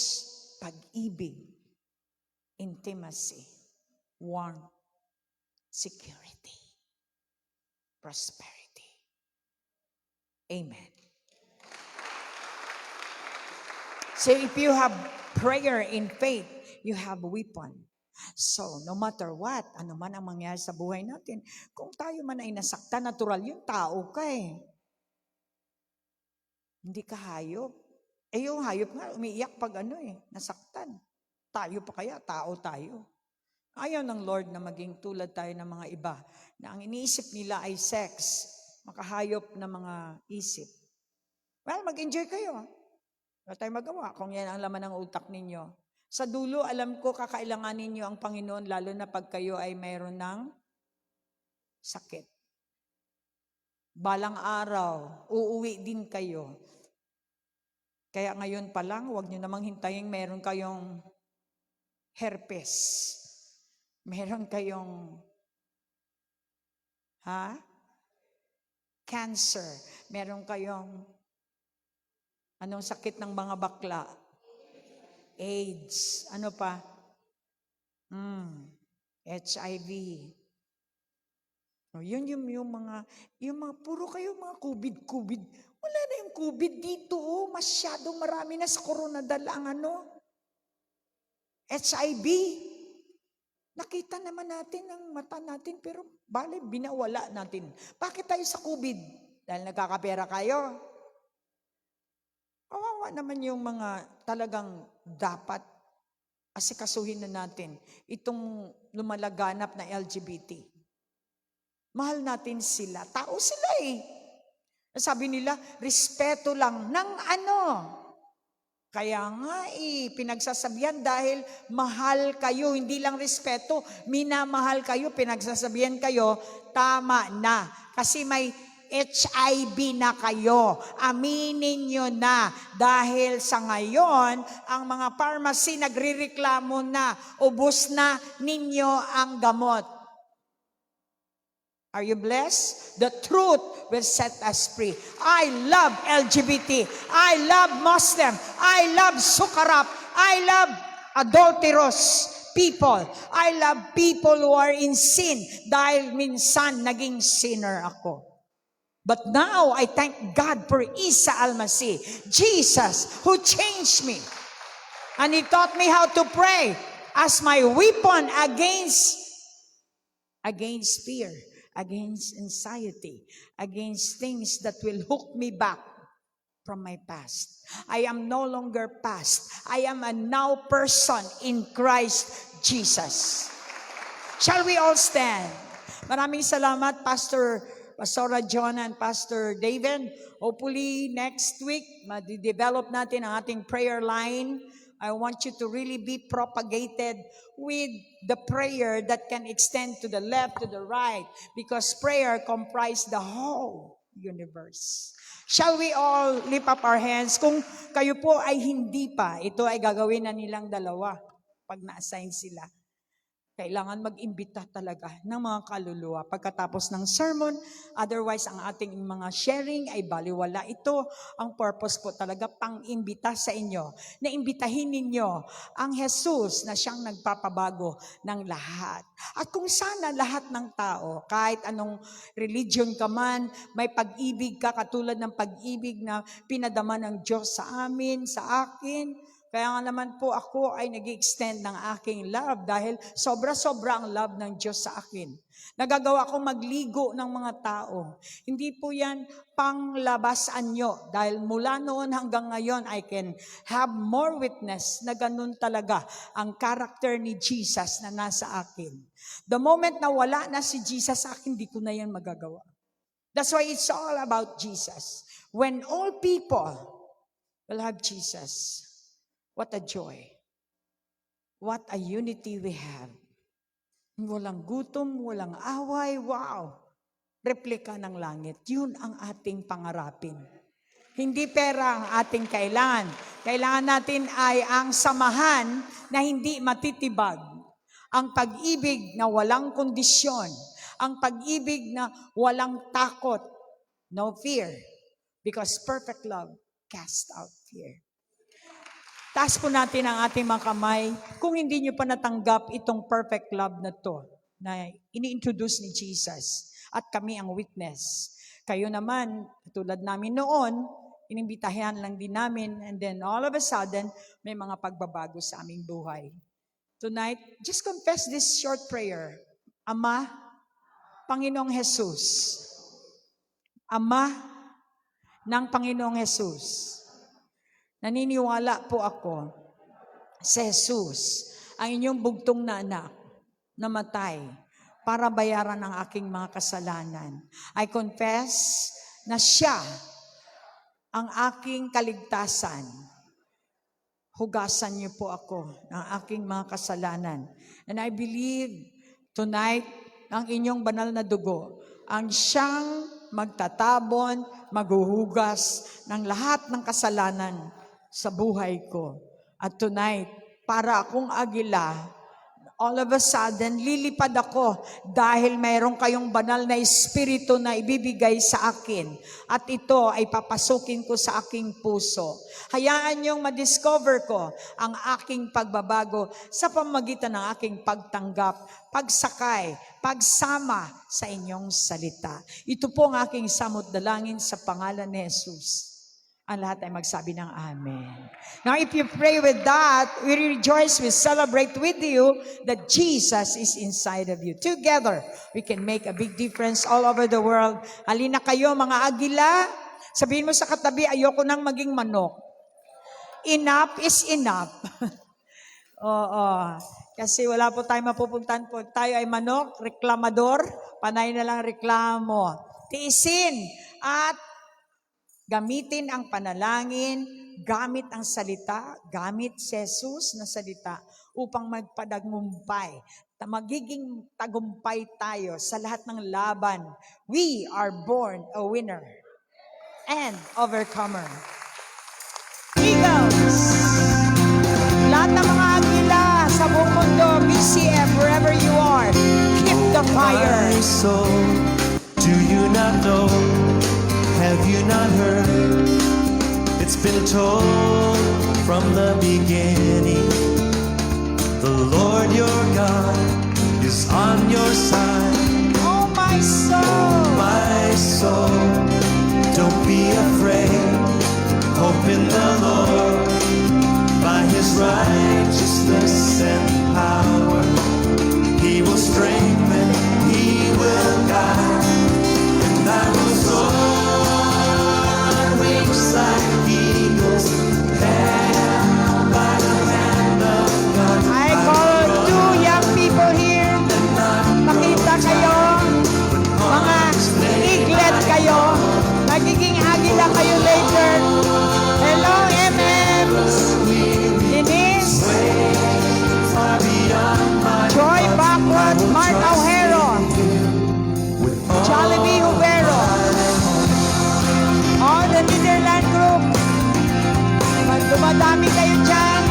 pag-ibig, intimacy, warmth, security, prosperity. Amen. So if you have prayer in faith, you have a weapon. So no matter what, ano man ang mangyari sa buhay natin, kung tayo man ay nasaktan, natural yung tao ka eh. Hindi ka hayop. Yung hayop nga, umiiyak pag nasaktan. Tayo pa kaya, tao tayo. Ayaw ng Lord na maging tulad tayo ng mga iba, na ang iniisip nila ay sex, makahayop na mga isip. Well, mag-enjoy kayo. Wala tayong magawa kung yan ang laman ng utak ninyo. Sa dulo, alam ko, kakailanganin niyo ang Panginoon, lalo na pag kayo ay mayroon ng sakit. Balang araw, uuwi din kayo. Kaya ngayon pa lang, huwag niyo namang hintayin meron kayong herpes. Meron kayong Ha? Cancer. Meron kayong anong sakit ng mga bakla? AIDS. Ano pa? HIV. O, yun yung mga, puro kayo mga COVID. Wala na yung COVID dito. Oh. Masyadong marami na sa corona dala ang HIV. Nakita naman natin ang mata natin, pero bale, binawala natin. Bakit tayo sa COVID? Dahil nagkakapera kayo. Kawawa naman yung mga talagang dapat asikasuhin na natin. Itong lumalaganap na LGBT. Mahal natin sila. Tao sila eh. Sabi nila, respeto lang ng ano. Kaya nga pinagsasabihan dahil mahal kayo, hindi lang respeto, minamahal kayo, pinagsasabihan kayo, tama na. Kasi may HIV na kayo. Aminin nyo na dahil sa ngayon, ang mga pharmacy nagrireklamo na, ubos na ninyo ang gamot. Are you blessed? The truth will set us free. I love LGBT. I love Muslim. I love sukarap. I love adulterous people. I love people who are in sin dahil minsan naging sinner ako. But now, I thank God for Isa Almasi, Jesus, who changed me. And He taught me how to pray as my weapon against fear, against anxiety, against things that will hook me back from my past. I am no longer past. I am a now person in Christ Jesus. Shall we all stand? Maraming salamat, Pastora John and Pastor David. Hopefully, next week, ma-develop natin ang ating prayer line. I want you to really be propagated with the prayer that can extend to the left, to the right, because prayer comprises the whole universe. Shall we all lift up our hands? Kung kayo po ay hindi pa, ito ay gagawin na nilang dalawa pag na-assign sila. Kailangan mag-imbita talaga ng mga kaluluwa pagkatapos ng sermon. Otherwise, ang ating mga sharing ay baliwala. Ito ang purpose po talaga, pang-imbita sa inyo. Na imbitahin ninyo ang Jesus na siyang nagpapabago ng lahat. At kung sana lahat ng tao, kahit anong religion ka man, may pag-ibig ka katulad ng pag-ibig na pinadama ng Diyos sa amin, sa akin. Kaya nga naman po ako ay nag-extend ng aking love dahil sobra-sobra ang love ng Diyos sa akin. Nagagawa ko magligo ng mga tao. Hindi po yan panglabas anyo dahil mula noon hanggang ngayon I can have more witness na ganun talaga ang character ni Jesus na nasa akin. The moment na wala na si Jesus sa akin, hindi ko na yan magagawa. That's why it's all about Jesus. When all people will have Jesus, what a joy. What a unity we have. Walang gutom, walang away, wow. Replika ng langit. Yun ang ating pangarapin. Hindi pera ang ating kailangan. Kailangan natin ay ang samahan na hindi matitibag. Ang pag-ibig na walang kondisyon. Ang pag-ibig na walang takot. No fear. Because perfect love casts out fear. Taas po natin ang ating mga kamay. Kung hindi nyo pa natanggap itong perfect love na to, na ini-introduce ni Jesus, at kami ang witness. Kayo naman, tulad namin noon, inimbitahan lang din namin, and then all of a sudden, may mga pagbabago sa aming buhay. Tonight, just confess this short prayer. Ama, Panginoong Jesus. Ama ng Panginoong Jesus. Naniniwala po ako sa Jesus, ang inyong bugtong na anak, namatay para bayaran ang aking mga kasalanan. I confess na siya ang aking kaligtasan. Hugasan niyo po ako ng aking mga kasalanan. And I believe tonight, ang inyong banal na dugo, ang siyang magtatabon, maghuhugas ng lahat ng kasalanan sa buhay ko. At tonight, para akong agila, all of a sudden, lilipad ako dahil mayroon kayong banal na espiritu na ibibigay sa akin. At ito ay papasukin ko sa aking puso. Hayaan niyong madiscover ko ang aking pagbabago sa pamagitan ng aking pagtanggap, pagsakay, pagsama sa inyong salita. Ito po ang aking samot dalangin sa pangalan ni Jesus. Ang lahat ay magsabi ng Amen. Now, if you pray with that, we rejoice, we celebrate with you that Jesus is inside of you. Together, we can make a big difference all over the world. Halina kayo, mga agila. Sabihin mo sa katabi, ayoko nang maging manok. Enough is enough. Oo. Kasi wala po tayong mapupuntahan po. Tayo ay manok, reklamador, panay na lang reklamo. Tiisin at gamitin ang panalangin, gamit ang salita, gamit si Jesus na salita upang magpadagumpay. Magiging tagumpay tayo sa lahat ng laban. We are born a winner and overcomer. Eagles! Lahat ng mga agila sa buong mundo, BCM, wherever you are, keep the fire. My soul, do you not know? Have you not heard? It's been told from the beginning. The Lord your God is on your side. Oh, my soul! My soul, don't be afraid. Hope in the Lord. By His righteousness and power, He will strengthen, He will guide, and I will soar wings like eagles, held by the hand of God. I call two young people here. Makita kayo, mga eaglet kayo. Magiging agila kayo later. Hello, MMs. Denise. Joy Backward, Mark Ojero. Jollibee Hubero. All the Netherland group. Pag dumadami kayo dyan,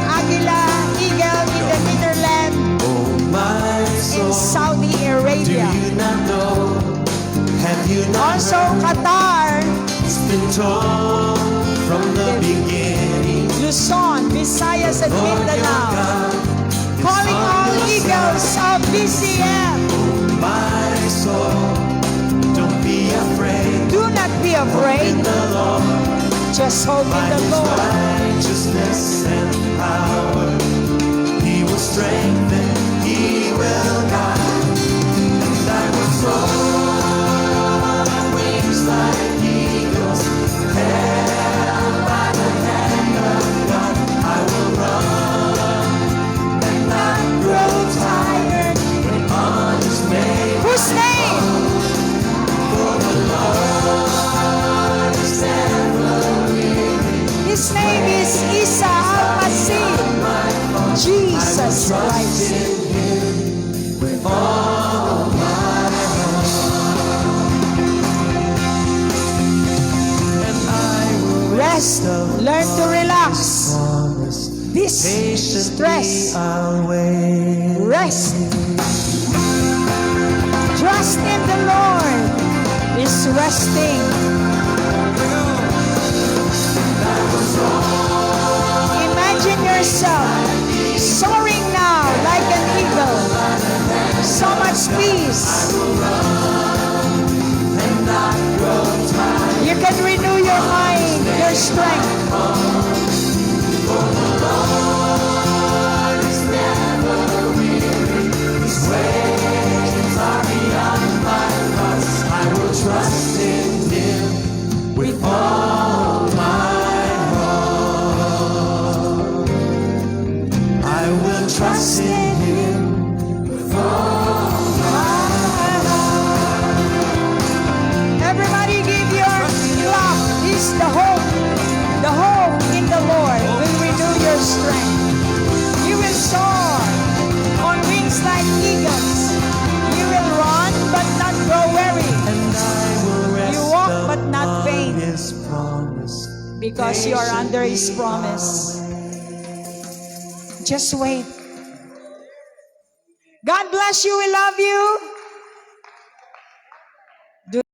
agila, eagle in the Netherlands, Oh my in soul, Saudi do Arabia. you not know? Have you not Also, heard? Qatar, It's been told from the beginning. Luzon, Visayas, and Lord your Mindanao. God is Calling on all your eagles side. of BCM. My soul, don't be afraid. Do not be afraid. The Lord, Just hope in by the His Lord. righteousness and power, He will strengthen, He will guide, and I will soar on wings like eagles, held by the hand of God. I will run and not grow tired on His name. Whose name? His name is Isa Al-Masih. Jesus Christ. And I will Rest. Learn to relax. promise. This stress. Patiently I'll wait. Rest. Trust in the Lord is resting. Imagine yourself soaring now like an eagle. So much peace. You can renew your mind, your strength. I will trust in Him with all my heart. I will trust in Him with all Everybody give your clap. This is the hope. The hope in the Lord will renew your strength. You will soar on wings like eagles. You will run but not grow weary and I will rest You walk but not upon faint. His promise. because you are under His promise. Just wait. God bless you. We love you.